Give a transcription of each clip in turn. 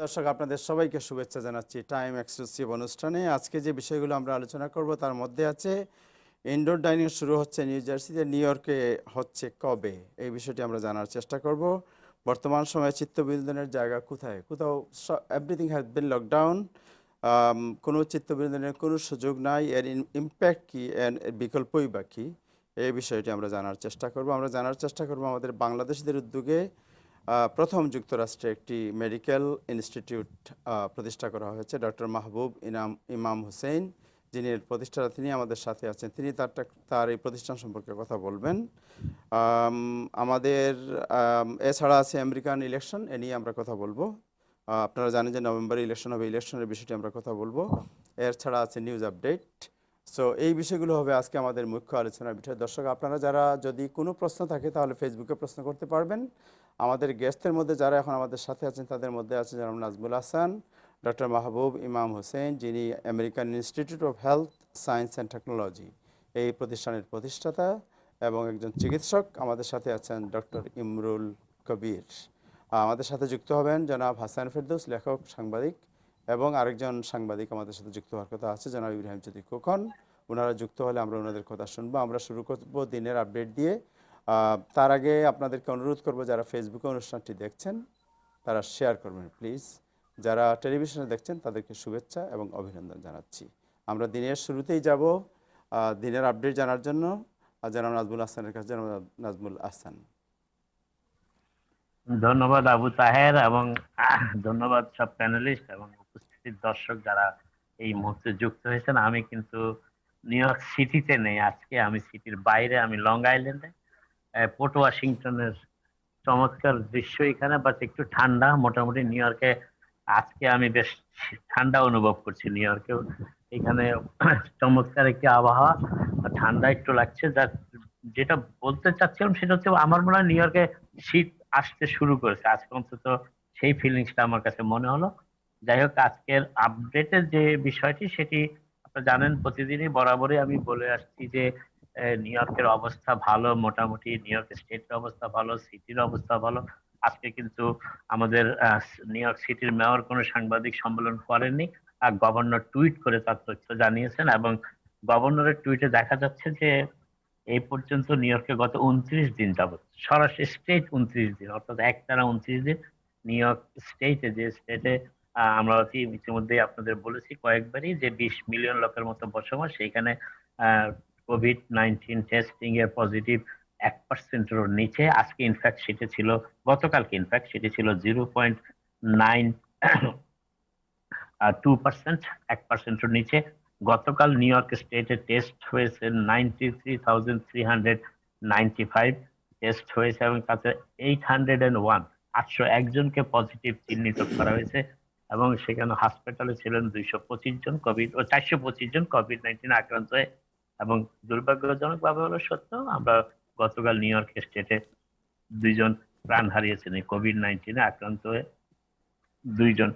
দর্শক আপনাদের সবাইকে শুভেচ্ছা জানাচ্ছি টাইম এক্সক্লুসিভ অনুষ্ঠানে। আজকে যে বিষয়গুলো আমরা আলোচনা করব তার মধ্যে আছে ইনডোর ডাইনিং শুরু হচ্ছে নিউ জার্সিতে, নিউ ইয়র্কে হচ্ছে কবে, এই বিষয়টি আমরা জানার চেষ্টা করব। বর্তমান সময়ে চিত্তবিনোদনের জায়গা কোথায়? কোথাও এভরিথিং হ্যাজ বিন লকডাউন, কোনো চিত্তবিনোদনের কোনো সুযোগ নাই। এর ইম্প্যাক্ট কী, এর বিকল্পই বা কী, এই বিষয়টি আমরা জানার চেষ্টা করব। আমরা জানার চেষ্টা করব আমাদের বাংলাদেশিদের উদ্যোগে প্রথম যুক্তরাষ্ট্রে একটি মেডিকেল ইনস্টিটিউট প্রতিষ্ঠা করা হয়েছে। ডক্টর মাহবুব ইমাম হুসেইন, যিনি এর প্রতিষ্ঠাতা, তিনি আমাদের সাথে আছেন। তিনি তার এই প্রতিষ্ঠান সম্পর্কে কথা বলবেন। আমাদের এছাড়া আছে আমেরিকান ইলেকশন, এ নিয়ে আমরা কথা বলবো। আপনারা জানেন যে নভেম্বরে ইলেকশন হবে, ইলেকশনের বিষয়টি আমরা কথা বলবো। এর ছাড়া আছে নিউজ আপডেট। সো এই বিষয়গুলো হবে আজকে আমাদের মুখ্য আলোচনার বিষয়। দর্শক আপনারা যারা, যদি কোনো প্রশ্ন থাকে তাহলে ফেসবুকে প্রশ্ন করতে পারবেন। আমাদের গেস্টের মধ্যে যারা এখন আমাদের সাথে আছেন তাদের মধ্যে আছেন জনাব নাজমুল হাসান, ডক্টর মাহবুব ইমাম হোসেন, যিনি American institute of health science and technology এই প্রতিষ্ঠানের প্রতিষ্ঠাতা এবং একজন চিকিৎসক। আমাদের সাথে আছেন ডক্টর ইমরুল কবির। আমাদের সাথে যুক্ত হবেন জনাব হাসান ফেরদৌস, লেখক, সাংবাদিক, এবং আরেকজন সাংবাদিক আমাদের সাথে যুক্ত হওয়ার কথা আছে, জনাব ইব্রাহিম চৌধুরী খোকন। ওনারা যুক্ত হলে আমরা ওনাদের কথা শুনবো। আমরা শুরু করব দিনের আপডেট দিয়ে। তার আগে আপনাদেরকে অনুরোধ করব, যারা ফেসবুকে অনুষ্ঠানটি দেখছেন তারা শেয়ার করবেন প্লিজ। যারা টেলিভিশনে দেখছেন তাদেরকে শুভেচ্ছা এবং অভিনন্দন জানাচ্ছি। আমরা দিনের শুরুতেই যাব দিনের আপডেট জানার জন্য জনাব নাজমুল হাসানের কাছে। জনাব নাজমুল হাসান। ধন্যবাদ আবু তাহের, এবং ধন্যবাদ সব প্যানেলিস্ট এবং উপস্থিত দর্শক যারা এই মুহূর্তে যুক্ত হয়েছেন। আমি কিন্তু নিউ ইয়র্ক সিটিতে নেই আজকে, আমি সিটির বাইরে, আমি লং আইল্যান্ডে, পোর্ট ওয়াশিংটনের চমৎকার দৃশ্য এখানে, বাট একটু ঠান্ডা মোটামুটি। নিউ ইয়র্কে আজকে আমি বেশ ঠান্ডা অনুভব করছি। নিউ ইয়র্কেও এখানে চমৎকার একটি আবহাওয়া, ঠান্ডা একটু লাগছে। যেটা বলতে চাচ্ছিলাম সেটা হচ্ছে, আমার মনে হয় নিউ ইয়র্কে শীত আসতে শুরু করেছে আজকে, অন্তত সেই ফিলিংসটা আমার কাছে মনে হলো। যাই হোক, আজকের আপডেটের যে বিষয়টি সেটি আপনারা জানেন, প্রতিদিনই বরাবরই আমি বলে আসছি যে নিউ ইয়র্কের অবস্থা ভালো, মোটামুটি নিউ ইয়র্ক স্টেটের অবস্থা ভালো, সিটির অবস্থা ভালো। আজকে কিন্তু আমাদের নিউ ইয়র্ক সিটির মেয়র কোনো সাংবাদিক সম্মেলন করেননি, আর গভর্নর টুইট করে তার তথ্য জানিয়েছেন, এবং গভর্নরের টুইটে দেখা যাচ্ছে যে এই পর্যন্ত নিউ ইয়র্কে গত 29 দিন যাবত, সরাসরি স্টেট 29 দিন, অর্থাৎ একটানা 29 দিন নিউ ইয়র্ক স্টেটে, যে স্টেটে আমরা ইতিমধ্যে আপনাদের বলেছি কয়েকবারই যে 20 মিলিয়ন লোকের মতো বসবাস, সেইখানে কোভিড-19 টেস্টিং এর পজিটিভ 1%-এরও নিচে। আজকে ইনফ্যাক্ট সেটা ছিল, গতকালকে ইনফ্যাক্ট সেটি ছিল 0.92%, 1%-এর নিচে। গতকাল নিউ ইয়র্ক স্টেটে টেস্ট হয়েছে 93,395 টেস্ট হয়েছে, এবং তাতে 801 জনকে পজিটিভ চিহ্নিত করা হয়েছে, এবং সেখানে হাসপাতালে ছিলেন 225 জন কোভিড ও 425 জন কোভিড-19 আক্রান্ত হয়ে। এবং দুর্ভাগ্যজনক ভাবে হলো সত্য, আমরা গতকাল নিউ ইয়র্ক স্টেটে 2 জন প্রাণ হারিয়েছেন এই কোভিড-19 আক্রান্ত হয়ে, 2 জন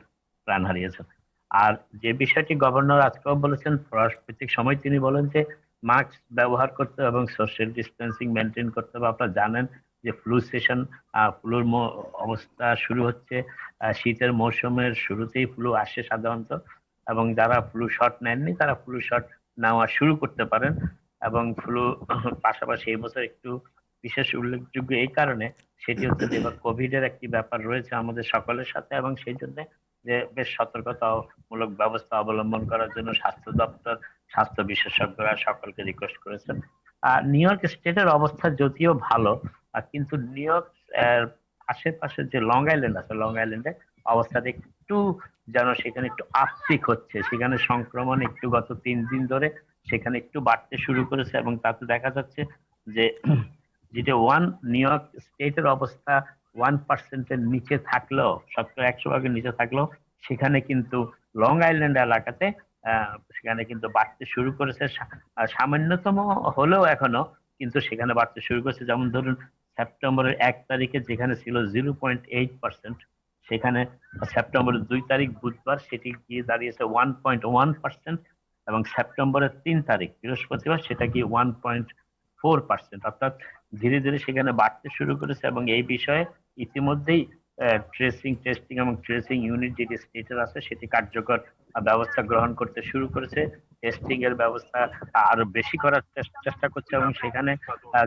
প্রাণ হারিয়েছেন। আর যে বিষয়টি গভর্নর আজকেও বলেছেন, প্রত্যেক সময় তিনি বলেন যে মাস্ক ব্যবহার করতে এবং সোশ্যাল ডিস্টেন্সিং মেনটেন করতে হবে। আপনারা জানেন যে ফ্লুর অবস্থা শুরু হচ্ছে, শীতের মৌসুমের শুরুতেই ফ্লু আসে সাধারণত, এবং যারা ফ্লু শট নেননি তারা ফ্লু শট নেওয়া শুরু করতে পারেন। এবং ফ্লু পাশাপাশি এই বছর একটু বিশেষ উল্লেখযোগ্য এই কারণে, সেটি হচ্ছে যে এবার কোভিড এর একটি ব্যাপার রয়েছে আমাদের সকলের সাথে, এবং সেই জন্য যে বেশ সতর্কতামূলক ব্যবস্থা অবলম্বন করার জন্য স্বাস্থ্য দপ্তর, স্বাস্থ্য বিশেষজ্ঞরা সকলকে রিকোয়েস্ট করেছেন। নিউ ইয়র্ক স্টেটের অবস্থা যদিও ভালো, কিন্তু নিউ ইয়র্ক আশেপাশে যে লং আইল্যান্ড আছে, লং আইল্যান্ডে অবস্থাটা একটু যেন সেখানে একটু আপটিক হচ্ছে, সেখানে সংক্রমণ একটু গত 3 দিন ধরে সেখানে একটু বাড়তে শুরু করেছে, এবং তাতে দেখা যাচ্ছে যে যেটা নিউ ইয়র্ক স্টেটের অবস্থা 1%-এর নিচে থাকলেও, 70-100 ভাগের নিচে থাকলেও, সেখানে কিন্তু লং আইল্যান্ড এলাকাতে সেখানে কিন্তু বাড়তে শুরু করেছে, সামান্যতম হলেও এখনো, কিন্তু সেখানে বাড়তে শুরু করেছে। যেমন ধরুন, সেপ্টেম্বরের 1 তারিখে যেখানে ছিল 0.8%, সেখানে সেপ্টেম্বরের 2 তারিখ বুধবার সেটি গিয়ে দাঁড়িয়েছে 1.1%, এবং সেপ্টেম্বরের 3 তারিখ বৃহস্পতিবার সেটা গিয়ে 1.4%, অর্থাৎ ধীরে ধীরে সেখানে বাড়তে শুরু করেছে। এবং এই বিষয়ে ইতিমধ্যেই ট্রেসিং, টেস্টিং এবং ট্রেসিং ইউনিট যেটি স্টেটের আছে সেটি কার্যকর ব্যবস্থা গ্রহণ করতে শুরু করেছে। টেস্টিং এর ব্যবস্থা আরো বেশি করার চেষ্টা করছে এবং সেখানে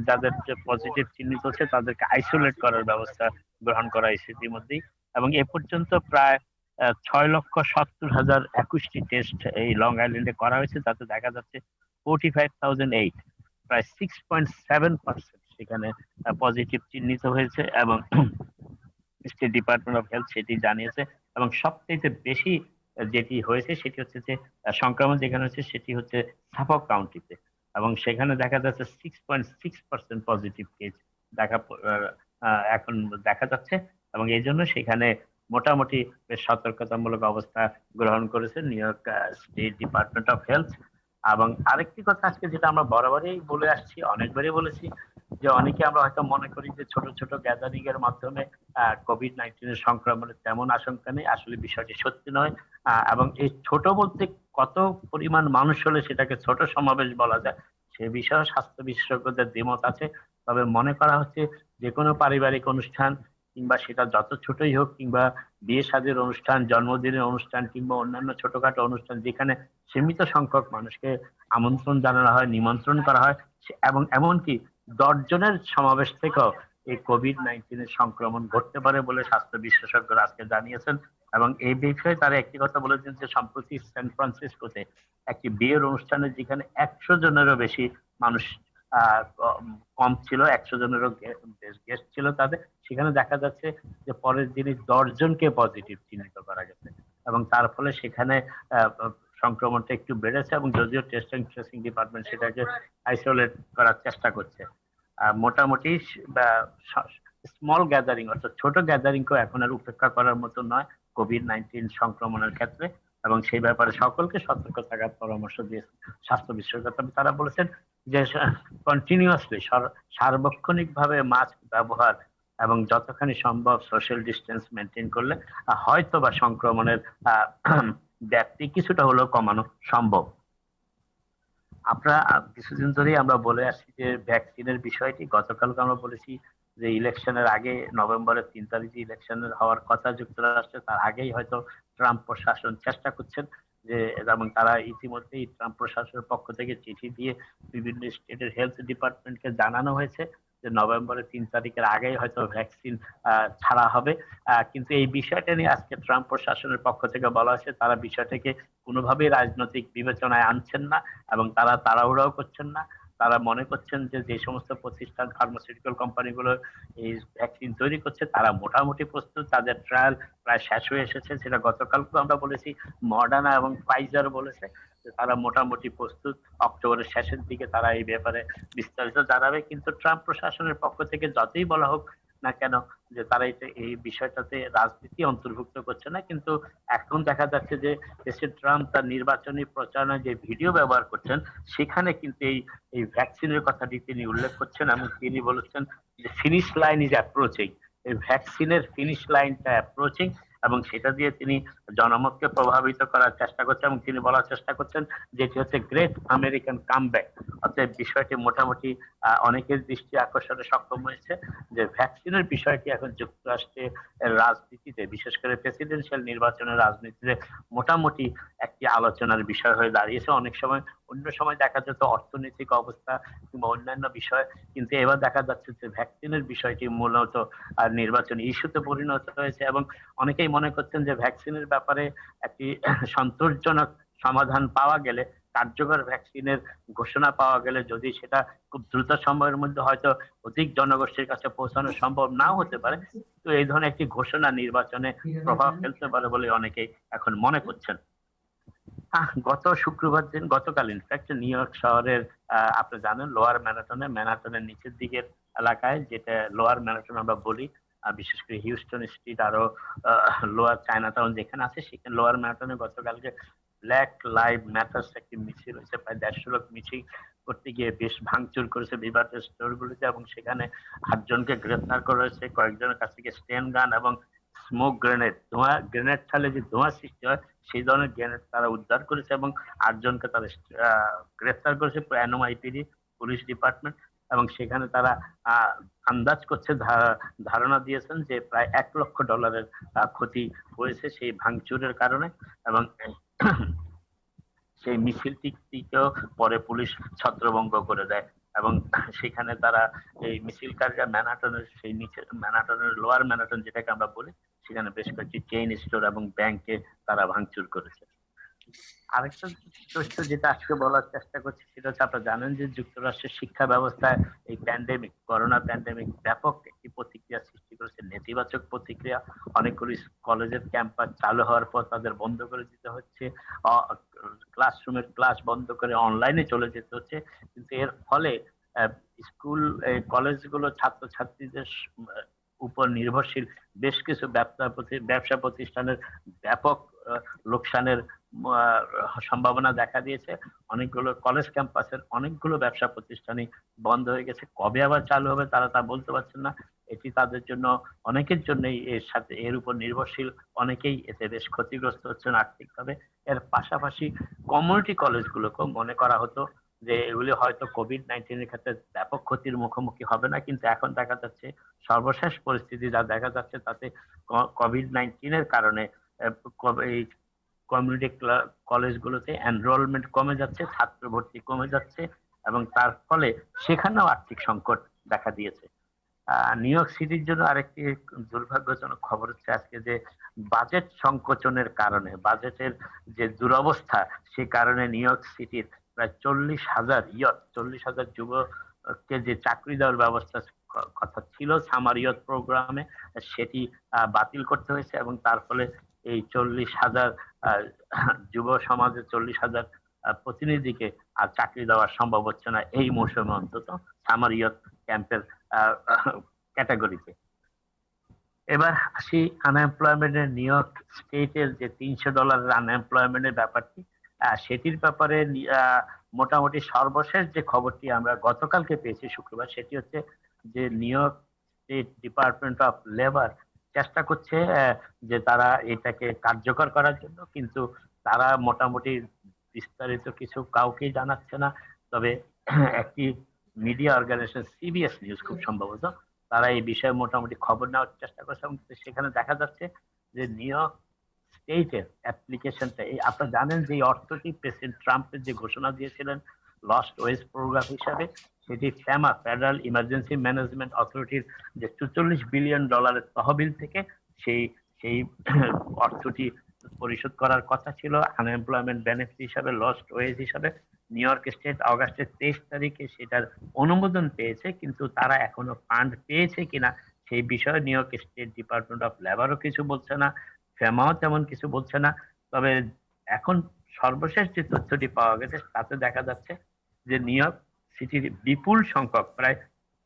যাদের যে পজিটিভ চিহ্নিত হচ্ছে তাদেরকে আইসোলেট করার ব্যবস্থা গ্রহণ করা হয়েছে ইতিমধ্যেই। এবং এ পর্যন্ত প্রায় 6,70,021টি টেস্ট এই লং আইল্যান্ডে করা হয়েছে, যাতে দেখা যাচ্ছে 45,008, প্রায় 6.7% সেখানে পজিটিভ চিহ্নিত হয়েছে এবং স্টেট ডিপার্টমেন্ট অফ হেলথ সেটি জানিয়েছে। এবং সবচেয়ে বেশি যেটি হয়েছে সেটি হচ্ছে যে সংক্রমণ যেখানে হচ্ছে সেটি হচ্ছে সাফক কাউন্টিতে, এবং সেখানে দেখা যাচ্ছে 6.6% পজিটিভ কেস এখন দেখা যাচ্ছে। এবং এই জন্য সেখানে মোটামুটি বেশ সতর্কতামূলক অবস্থা গ্রহণ করেছে new York State Department of health. এবং আরেকটি কথা আজকে যেটা আমরা বরাবরই বলে আসছি, অনেকবারই বলেছি, যে অনেকে আমরা হয়তো মনে করি যে ছোট ছোট গ্যাদারিং এর মাধ্যমে কোভিড-19 এর সংক্রমণের তেমন আশঙ্কা নেই। আসলে বিষয়টি সত্যি নয়। এবং এই ছোট বলতে কত পরিমাণ মানুষ হলে সেটাকে ছোট সমাবেশ বলা যায় সে বিষয়ে স্বাস্থ্য বিশেষজ্ঞদের দ্বিমত আছে। তবে মনে করা হচ্ছে যে কোনো পারিবারিক অনুষ্ঠান, কিংবা সেটা যত ছোটই হোক, কিংবা বিয়ে শাদীর অনুষ্ঠান, জন্মদিনের অনুষ্ঠান, কিংবা অন্যান্য ছোটখাটো অনুষ্ঠান যেখানে সীমিত সংখ্যক মানুষকে আমন্ত্রণ জানানো হয়, নিমন্ত্রণ করা হয়, এবং এমনকি 10 জনের সমাবেশ থেকেও এই কোভিড-19 এর সংক্রমণ ঘটতে পারে বলে স্বাস্থ্য বিশেষজ্ঞরা আজকে জানিয়েছেন। এবং এই বিষয়ে তারা একটি কথা বলেছেন যে সম্প্রতি সান ফ্রান্সিসকোতে একটি বিয়ের অনুষ্ঠানে যেখানে 100 জনেরও বেশি মানুষ কম ছিল, 100 জনেরও গেস্ট ছিল তাদের, সেখানে দেখা যাচ্ছে যে পরের দিনই 10 জনকে পজিটিভ চিহ্নিত করা গেছে। এবং তার ফলে সেখানে আহ, সংক্রমণটা একটু বেড়েছে, এবং যদিও টেস্টিং ট্রেসিং ডিপার্টমেন্ট সেটাকে আইসোলেট করার চেষ্টা করছে। মোটামুটি স্মল গ্যাদারিং অর্থাৎ ছোট গ্যাদারিং কেও এখন আর উপেক্ষা করার মতো নয় কোভিড-19 সংক্রমণের ক্ষেত্রে। এবং সেই ব্যাপারে সকলকে সতর্ক থাকার পরামর্শ দিয়েছে স্বাস্থ্য বিশেষজ্ঞ। তবে তারা বলেছেন যে কন্টিনিউয়াসলি সার্বক্ষণিক ভাবে মাস্ক ব্যবহার এবং যতখানি সম্ভব সোশ্যাল ডিস্টেন্স মেনটেন করলে হয়তো বা সংক্রমণের ব্যাপ্তি কিছুটা হলেও কমানো সম্ভব। আমরা কিছুদিন ধরেই আমরা বলে আসছি যে ভ্যাকসিনের বিষয়টি, গতকালকে আমরা বলেছি যে ইলেকশনের আগে নভেম্বরের 3 তারিখে ইলেকশনের হওয়ার কথা যুক্তরাষ্ট্রে, তার আগেই হয়তো ট্রাম্প প্রশাসন চেষ্টা করছেন যে, এবং তারা ইতিমধ্যেই ট্রাম্প প্রশাসনের পক্ষ থেকে চিঠি দিয়ে বিভিন্ন স্টেটের হেলথ ডিপার্টমেন্টকে জানানো হয়েছে যে নভেম্বরের 3 তারিখের আগেই হয়তো ভ্যাকসিন ছাড়া হবে। কিন্তু এই বিষয়টা নিয়ে আজকে ট্রাম্প প্রশাসনের পক্ষ থেকে বলা হয়েছে তারা বিষয়টাকে কোনোভাবেই রাজনৈতিক বিবেচনায় আনছেন না, এবং তারা তাড়াহুড়াও করছেন না। তারা মনে করছেন যে যে সমস্ত প্রতিষ্ঠান ফার্মাসিউটিক্যাল কোম্পানিগুলো এই ভ্যাকসিন তৈরি করছে তারা মোটামুটি প্রস্তুত, তাদের ট্রায়াল প্রায় শেষ হয়ে এসেছে। সেটা গতকালকে আমরা বলেছি, মডার্না এবং ফাইজার বলেছে যে তারা মোটামুটি প্রস্তুত, অক্টোবরের শেষের দিকে তারা এই ব্যাপারে বিস্তারিত জানাবে। কিন্তু ট্রাম্প প্রশাসনের পক্ষ থেকে যতই বলা হোক না কেন যে তারা এই বিষয়টাতে রাজনীতি অন্তর্ভুক্ত করছে না, কিন্তু এখন দেখা যাচ্ছে যে দেশের ট্রাম্প তার নির্বাচনী প্রচারণায় যে ভিডিও ব্যবহার করছেন সেখানে কিন্তু এই ভ্যাকসিনের কথাটি তিনি উল্লেখ করছেন, এবং তিনি বলেছেন যে ফিনিশ লাইন ইজ অ্যাপ্রোচিং, এই ভ্যাকসিনের ফিনিশ লাইনটা অ্যাপ্রোচিং, এবং সেটা দিয়ে তিনি জনমতকে প্রভাবিত করার চেষ্টা করছেন। এবং তিনি বলার চেষ্টা করছেন যেটি হচ্ছে গ্রেট আমেরিকান কামব্যাক। অর্থাৎ বিষয়টি মোটামুটি অনেকের দৃষ্টি আকর্ষণে সক্ষম হয়েছে যে ভ্যাকসিনের বিষয়টি এখন যুক্তরাষ্ট্রের রাজনীতিতে, বিশেষ করে প্রেসিডেন্সিয়াল নির্বাচনের রাজনীতিতে মোটামুটি একটি আলোচনার বিষয় হয়ে দাঁড়িয়েছে। অনেক সময় অন্য সময় দেখা যেত অর্থনৈতিক অবস্থা কিংবা অন্যান্য বিষয়, কিন্তু এবার দেখা যাচ্ছে যে ভ্যাকসিনের বিষয়টি মূলত নির্বাচনী ইস্যুতে পরিণত হয়েছে। এবং অনেকেই মনে করছেন যে ভ্যাকসিনের ব্যাপারে একটি সন্তোষজনক সমাধান পাওয়া গেলে, কার্যকর ভ্যাকসিনের ঘোষণা পাওয়া গেলে, যদি সেটা খুব দ্রুত সময়ের মধ্যে হয়তো অধিক জনগোষ্ঠীর কাছে পৌঁছানো সম্ভব নাও হতে পারে, তো এই ধরনের একটি ঘোষণা নির্বাচনে প্রভাব ফেলতে পারে বলে অনেকেই এখন মনে করছেন। গত শুক্রবার দিন, গতকাল ইনফ্যাক্ট নিউ ইয়র্ক শহরের আপনি জানেন লোয়ার ম্যানহাটনের নিচের দিকের এলাকায়, যেটা লোয়ার ম্যানহাটন আমরা বলি, বিশেষ করে হিউস্টন স্ট্রিট, আরো লোয়ার চায়না টাউন যেখানে আছে, সেখানে লোয়ার ম্যানহাটনে গতকালকে ব্ল্যাক লাইভ ম্যাটার্স একটি মিছিল হয়েছে। প্রায় 150 লোক মিছিল করতে গিয়ে বেশ ভাঙচুর করেছে বিভিন্ন স্টোর গুলিতে, এবং সেখানে 8 জনকে গ্রেফতার করা হয়েছে। কয়েকজনের কাছ থেকে স্টেন গান এবং স্মোক গ্রেনেড, গ্রেনেড ছাড়লে যে ধোঁয়া সৃষ্টি হয় সেই ধরনের গ্রেনেড তারা উদ্ধার করেছে, এবং 8 জনকে তারা গ্রেফতার করেছে এনওআইপিডি পুলিশ ডিপার্টমেন্ট। এবং সেখানে তারা আন্দাজ করছে, ধারণা দিয়েছেন যে প্রায় $1 লক্ষ ক্ষতি হয়েছে সেই ভাঙচুরের কারণে। এবং সেই মিছিলটিকেও পরে পুলিশ ছত্রভঙ্গ করে দেয় এবং সেখানে তারা এই মিছিলকারীরা ম্যানহাটনের সেই নিচে ম্যানহাটনের লোয়ার ম্যানহাটন যেটাকে আমরা বলি, সেখানে বেশ কয়েকটি চেইন স্টোর এবং ব্যাংকে তারা ভাঙচুর করেছে। আরেকটা তথ্য যেটা আজকে বলার চেষ্টা করছি সেটা হচ্ছে, আপনারা জানেন যে যুক্তরাষ্ট্রের শিক্ষা ব্যবস্থায় এই করোনা প্যান্ডেমিক ব্যাপক একটি প্রতিক্রিয়া সৃষ্টি করেছে, নেতিবাচক প্রতিক্রিয়া। অনেকগুলি কলেজের ক্যাম্পাস চালু হওয়ার পর তাদের বন্ধ করে দিতে হচ্ছে, ক্লাসরুমের ক্লাস বন্ধ করে অনলাইনে চলে যেতে হচ্ছে। কিন্তু এর ফলে স্কুল কলেজগুলো ছাত্রছাত্রীদের উপর নির্ভরশীল বেশ কিছু ব্যবসা প্রতিষ্ঠানের ব্যাপক লোকসানের সম্ভাবনা দেখা দিয়েছে। অনেকগুলো কলেজ ক্যাম্পাসের অনেকগুলো ব্যবসা প্রতিষ্ঠানই বন্ধ হয়ে গেছে। কবে আবার চালু হবে তারা তা বলতে পারছেন না। এটি তাদের জন্য, অনেকের জন্যই এর উপর নির্ভরশীল অনেকেই এতে বেশ ক্ষতিগ্রস্ত হচ্ছেন আর্থিকভাবে। এর পাশাপাশি কমিউনিটি কলেজগুলোকেও মনে করা হতো যে এগুলি হয়তো কোভিড-19 এর ক্ষেত্রে ব্যাপক ক্ষতির মুখোমুখি হবে না, কিন্তু এখন দেখা যাচ্ছে সর্বশেষ পরিস্থিতি যা দেখা যাচ্ছে তাতে কোভিড-19 এর কারণে এই কমিউনিটি কলেজগুলোতে এনরোলমেন্ট কমে যাচ্ছে, ছাত্র ভর্তি কমে যাচ্ছে এবং তার ফলে সেখানেও আর্থিক সংকট দেখা দিয়েছে। নিউ ইয়র্ক সিটির জন্য আরেকটি দুর্ভাগ্যজনক খবর হচ্ছে আজকে যে বাজেট সংকোচনের কারণে, বাজেটের যে দুরবস্থা, সে কারণে নিউ ইয়র্ক সিটির প্রায় 40,000 যুবককে যে চাকরি দেওয়ার ব্যবস্থা কথা ছিল সামার ইয়ত প্রোগ্রামে, সেটি বাতিল করতে হয়েছে এবং তার ফলে এই 40,000 যুব সমাজের 40,000 প্রতিনিধিকে আর চাকরি দেওয়া সম্ভব হচ্ছে না এই মৌসুমে, অন্তত সামার ইয়ত ক্যাম্পের ক্যাটাগরিতে। এবার আসি আনএমপ্লয়মেন্টের, নিউ ইয়র্ক স্টেটের যে $300 আনএমপ্লয়মেন্টের ব্যাপারটি, সেটির ব্যাপারে মোটামুটি সর্বশেষ যে খবরটি আমরা গতকালকে পেয়েছি শুক্রবার, সেটি হচ্ছে যে new York State Department of labour চেষ্টা করছে যে তারা এটাকে কার্যকর করার জন্য, কিন্তু তারা মোটামুটি বিস্তারিত কিছু কাউকেই জানাচ্ছে না। তবে একটি মিডিয়া অর্গানাইজেশন সিবিএস নিউজ খুব সম্ভবত তারা এই বিষয়ে মোটামুটি খবর নেওয়ার চেষ্টা করছে এবং সেখানে দেখা যাচ্ছে যে নিউ ইয়র্ক স্টেটের অ্যাপ্লিকেশনটা, আপনারা জানেন যে এই অর্থটি প্রেসিডেন্ট ট্রাম্পের যে ঘোষণা দিয়েছিলেন লস্ট ওয়েজ প্রোগ্রাম হিসাবে, সেটি ফেমা ফেডারেল ইমার্জেন্সি ম্যানেজমেন্ট অথরিটির যে $44 বিলিয়ন তহবিল থেকে সেই সেই অর্থটি পরিশোধ করার কথা ছিল আনএমপ্লয়মেন্ট বেনিফিট হিসাবে, লস্ট ওয়েজ হিসাবে। নিউ ইয়র্ক স্টেট অগাস্টের 23 তারিখে সেটার অনুমোদন পেয়েছে, কিন্তু তারা এখনো ফান্ড পেয়েছে কিনা সেই বিষয়ে New York State Department of লেবারও কিছু বলছে না, ফেমাও তেমন কিছু বলছে না। তবে এখন সর্বশেষ যে তথ্যটি পাওয়া গেছে তাতে দেখা যাচ্ছে যে নিউ ইয়র্ক সিটির বিপুল সংখ্যক প্রায়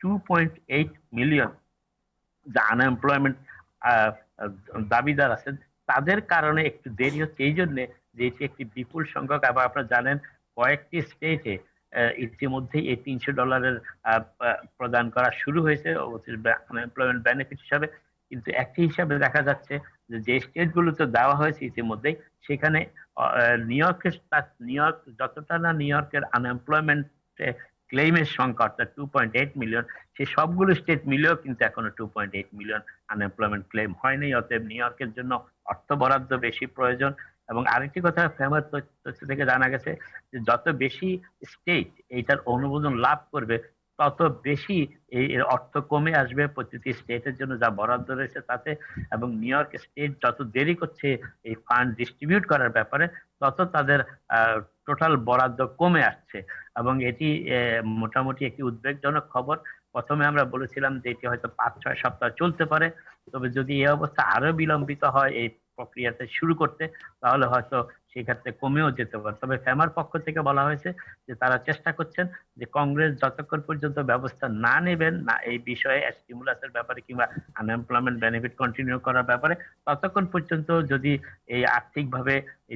2.8 মিলিয়ন যা আনএমপ্লয়মেন্ট দাবিদার আছেন, তাদের কারণে একটু দেরি হচ্ছে এই জন্য যে এটি একটি বিপুল সংখ্যক। আবার আপনারা জানেন কয়েকটি স্টেটে ইতিমধ্যেই এই $300 প্রদান করা শুরু হয়েছে আনএমপ্লয়মেন্ট বেনিফিট হিসাবে, কিন্তু একটি হিসাবে দেখা যাচ্ছে যে স্টেট গুলোতে দেওয়া হয়েছে ইতিমধ্যেই, সেখানে নিউ ইয়র্ক যতটা না নিউ ইয়র্কের আনএমপ্লয়মেন্ট ক্লেইমের সংখ্যা অর্থাৎ 2.8 মিলিয়ন, সে সবগুলো স্টেট মিলেও কিন্তু এখনো 2.8 মিলিয়ন আনএমপ্লয়মেন্ট ক্লেম হয়নি। অতএব নিউ ইয়র্কের জন্য অর্থ বরাদ্দ বেশি প্রয়োজন। এবং আরেকটি কথা ফেমাস তথ্য থেকে জানা গেছে যে যত বেশি স্টেট এইটার অনুমোদন লাভ করবে তত বেশি এর অর্থ কমে আসবে প্রতিটি স্টেটের জন্য যা বরাদ্দ রয়েছে তাতে। এবং নিউ ইয়র্ক স্টেট যত দেরি করছে এই ফান্ড ডিস্ট্রিবিউট করার ব্যাপারে, তত তাদের টোটাল বরাদ্দ কমে আসছে এবং এটি মোটামুটি একটি উদ্বেগজনক খবর। প্রথমে আমরা বলেছিলাম যে এটি হয়তো 5-6 সপ্তাহ চলতে পারে, তবে যদি এই অবস্থা আরো বিলম্বিত হয় এই প্রক্রিয়াতে শুরু করতে, তাহলে হয়তো সেক্ষেত্রে কমেও যেতে পারে। তবে ফেমার পক্ষ থেকে বলা হয়েছে যে তারা চেষ্টা করছেন যে কংগ্রেস যতক্ষণ পর্যন্ত ব্যবস্থা না নেবেন না এই বিষয়ে স্টিমুলাসের ব্যাপারে কিংবা আনএমপ্লয়মেন্ট বেনিফিট কন্টিনিউ করার ব্যাপারে, ততক্ষণ পর্যন্ত যদি এই আর্থিকভাবে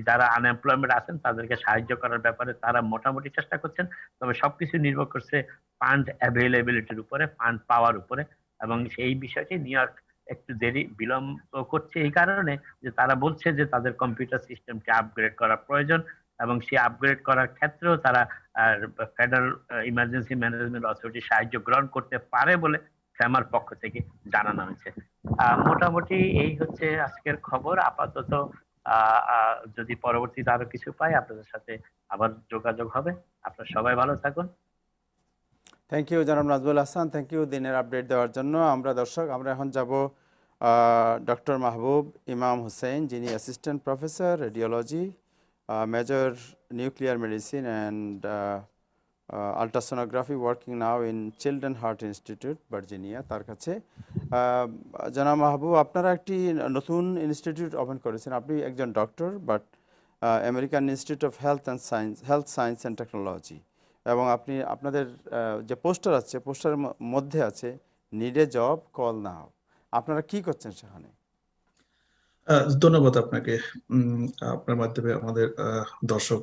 যারা আনএমপ্লয়মেন্ট আছেন তাদেরকে সাহায্য করার ব্যাপারে তারা মোটামুটি চেষ্টা করছেন। তবে সবকিছু নির্ভর করছে ফান্ড অ্যাভেলেবিলিটির উপরে, ফান্ড পাওয়ার উপরে। এবং সেই বিষয়টি নিউ ইয়র্ক একটু বিলম্ব করছে এই কারণে যে তারা বলছে যে তাদের কম্পিউটার সিস্টেমকে আপগ্রেড করা প্রয়োজন, এবং সেই আপগ্রেড করার ক্ষেত্রেও তারা ফেডারেল ইমার্জেন্সি ম্যানেজমেন্ট অথরিটি সাহায্য গ্রহণ করতে পারে বলে ফেমার পক্ষ থেকে জানানো হয়েছে। মোটামুটি এই হচ্ছে আজকের খবর আপাতত। যদি পরবর্তীতে আরো কিছু পাই আপনাদের সাথে আবার যোগাযোগ হবে। আপনারা সবাই ভালো থাকুন। থ্যাংক ইউ জনাব নাজবুল হাসান, থ্যাংক ইউ দিনের আপডেট দেওয়ার জন্য। আমরা এখন যাব ডক্টর মাহবুব ইমাম হোসেন, যিনি assistant professor radiology, major nuclear medicine and ultrasonography, working now in children heart institute Virginia. তার কাছে জনাব মাহবুব, আপনারা একটি নতুন ইনস্টিটিউট ওপেন করেছেন। আপনি একজন doctor, but American institute of health science and technology, এবং আপনাদের যে পোস্টার আছে, পোস্টারের মধ্যে আছে need a job call now. আপনারা কি করছেন সেখানে? ধন্যবাদ আপনাকে। আপনার মাধ্যমে আমাদের দর্শক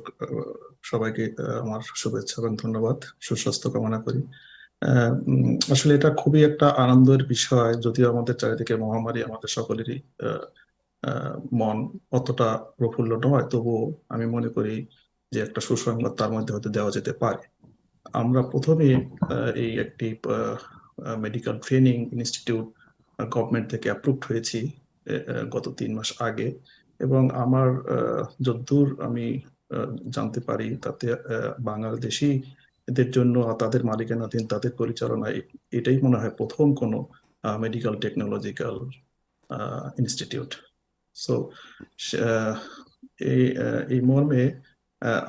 সবাইকে আমার শুভেচ্ছা এবং ধন্যবাদ, সুস্বাস্থ্য কামনা করি। আসলে এটা খুবই একটা আনন্দের বিষয়, যদিও আমাদের চারিদিকে মহামারী, আমাদের সকলেরই মন অতটা প্রফুল্ল নয়, তবুও আমি মনে করি যে একটা সুসংবাদ তার মধ্যে হয়তো দেওয়া যেতে পারে। আমরা প্রথমে এই একটি মেডিকেল ট্রেনিং ইনস্টিটিউট গভর্নমেন্ট থেকে অ্যাপ্রুভড হয়েছি গত 3 মাস আগে, এবং আমার যতদূর আমি জানতে পারি তাতে বাংলাদেশি এদের জন্য, তাদের মালিকানাধীন, তাদের পরিচালনায় এটাই মনে হয় প্রথম কোনো মেডিকেল টেকনোলজিক্যাল ইনস্টিটিউট। সো এই মর্মে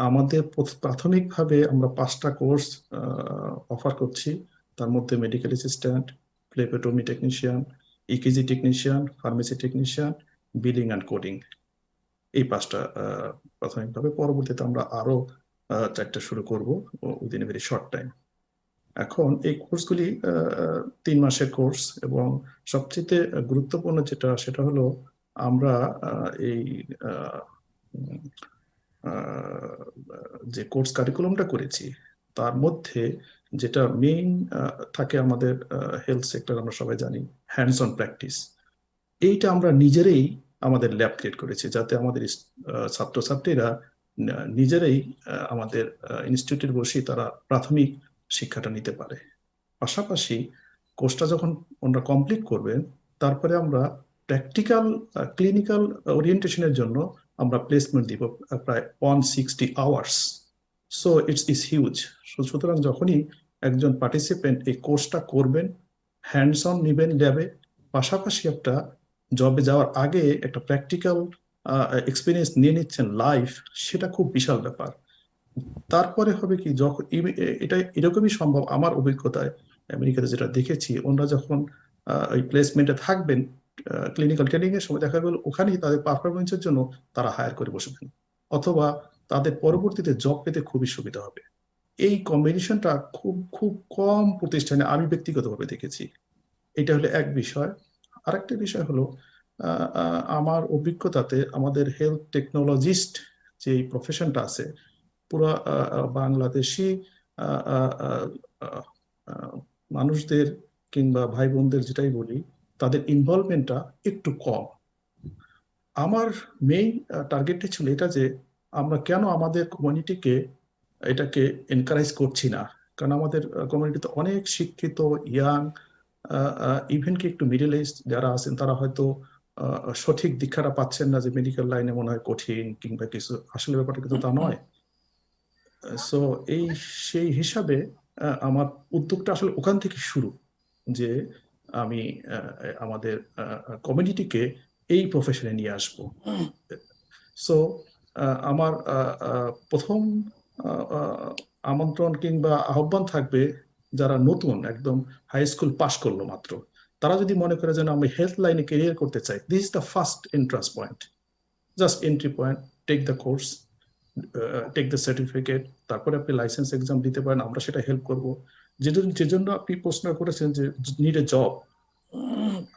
আমাদের প্রাথমিকভাবে আমরা 5টা কোর্স অফার করছি। তার মধ্যে medical assistant, phlebotomy technician, ECG technician, pharmacy technician, billing and coding, এই 5টা প্রাথমিকভাবে। পরবর্তীতে আমরা আরো 4টা শুরু করব within a very short time. এখন এই কোর্সগুলি 3 মাসের কোর্স, এবং সবচেয়ে গুরুত্বপূর্ণ সেটা হলো আমরা এই যে কোর্স কারিকুলামটা করেছি তার মধ্যে যেটা মেইন থাকে আমাদের হেলথ সেক্টর, আমরা সবাই জানি হ্যান্ডস অন প্র্যাকটিস। এইটা আমরা নিজেরাই আমাদের ল্যাব ক্রিয়েট করেছি, যাতে আমাদের ছাত্রছাত্রীরা নিজেরাই আমাদের ইনস্টিটিউটে বসে তারা প্রাথমিক শিক্ষাটা নিতে পারে। পাশাপাশি কোর্সটা যখন ওনারা কমপ্লিট করবেন, তারপরে আমরা প্র্যাকটিক্যাল ক্লিনিক্যাল ওরিয়েন্টেশনের জন্য আমরা প্লেসমেন্ট দিব প্রায় 160 আওয়ার্স। So it's huge. সুতরাং যখনই একজন পার্টিসিপেন্ট এই কোর্সটা করবেন, হ্যান্ডস অন নিবেন ল্যাবে, পাশাপাশি একটা জবে যাওয়ার আগে একটা প্র্যাকটিক্যাল এক্সপিরিয়েন্স নিয়ে নিচ্ছেন লাইফ, সেটা খুব বিশাল ব্যাপার। তারপরে হবে কি, যখন এটা এরকমই সম্ভব, আমার অভিজ্ঞতায় আমেরিকাতে যেটা দেখেছি, ওনারা যখন ওই প্লেসমেন্টে থাকবেন ক্লিনিক্যাল ট্রেনিং এর সময়, দেখা গেল ওখানেই তাদের পারফরমেন্সের জন্য তারা হায়ার করে বসবেন, অথবা তাদের পরবর্তীতে জব পেতে খুবই সুবিধা হবে। এই কম্বিনেশনটা খুব খুব কম প্রতিষ্ঠানে আমি ব্যক্তিগতভাবে দেখেছি। এটা হলো এক বিষয়। আরেকটা বিষয় হলো আমার অভিজ্ঞতাতে আমাদের হেলথ টেকনোলজিস্ট যে প্রফেশনটা আছে, পুরো বাংলাদেশি মানুষদের কিংবা ভাই বোনদের যেটাই বলি, তাদের ইনভলভমেন্টটা একটু কম। আমার মেইন টার্গেটটা ছিল এটা, যে আমরা কেন আমাদের কমিউনিটিকে এটাকে এনকারেজ করছি না। কারণ আমাদের কমিউনিটিতে অনেক শিক্ষিত ইয়াং, ইভেন কি একটু মিডল এজ যারা আছেন, তারা হয়তো সঠিক দীক্ষাটা পাচ্ছেন না যে মেডিকেল লাইনে মনে হয় কঠিন কিংবা কিছু, আসলে ব্যাপারটা কিন্তু তা নয়। সো সেই হিসাবে আমার উদ্যোগটা আসলে ওখান থেকে শুরু, যে আমি আমাদের কমিউনিটিকে এই প্রফেশনে নিয়ে আসবো। সো আমার প্রথম আমন্ত্রণ কিংবা আহ্বান থাকবে, যারা নতুন একদম হাই স্কুল পাশ করলো মাত্র, তারা যদি মনে করে যেন আমি হেলথ লাইনে ক্যারিয়ার করতে চাই, this is the first entrance point, just entry point. Take the course, take the certificate, তারপরে আপনি লাইসেন্স এক্সাম দিতে পারেন, আমরা সেটা হেল্প করবো। যে জন্য আপনি প্রশ্ন করেছেন যে নিড এ জব,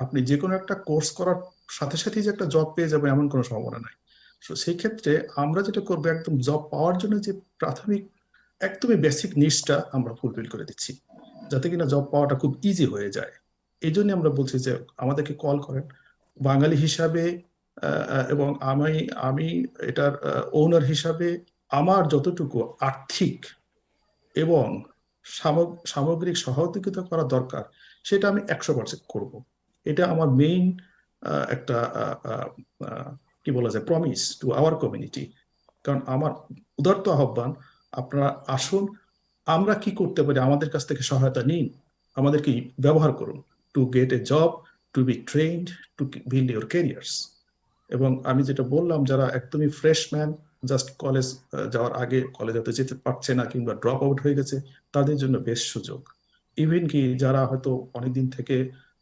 আপনি যে কোনো একটা কোর্স করার সাথে সাথে যে একটা জব পেয়ে যাবে এমন কোনো সম্ভাবনা নাই। সেই ক্ষেত্রে আমরা যেটা করবো, একদম জব পাওয়ার জন্য যে প্রাথমিক একদমই বেসিক নিডসটা আমরা ফুলফিল করে দিচ্ছি, যাতে কিনা জব পাওয়াটা খুব ইজি হয়ে যায়। এই জন্য আমরা বলছি যে আমাদেরকে কল করেন। বাঙালি হিসাবে এবং আমি এটার ওনার হিসাবে আমার যতটুকু আর্থিক এবং সামগ্রিক সহযোগিতা করা দরকার সেটা আমি 100% করব। এটা আমার মেইন একটা কি বলা যায় প্রমিস টু আওয়ার কমিউনিটি। কারণ আমার উদারত আহ্বান, আপনারা আসুন, আমরা কি করতে পারি, আমাদের কাছ থেকে সহায়তা নিন, আমাদেরকে ব্যবহার করুন to get a job, to be trained, to build your careers. এবং আমি যেটা বললাম, যারা একদমই ফ্রেশম্যান, জাস্ট কলেজ যাওয়ার আগে কলেজে যেতে পারছে না কিংবা ড্রপ আউট হয়ে গেছে, তাদের জন্য বেশ সুযোগ। ইভেন কি যারা হয়তো অনেকদিন থেকে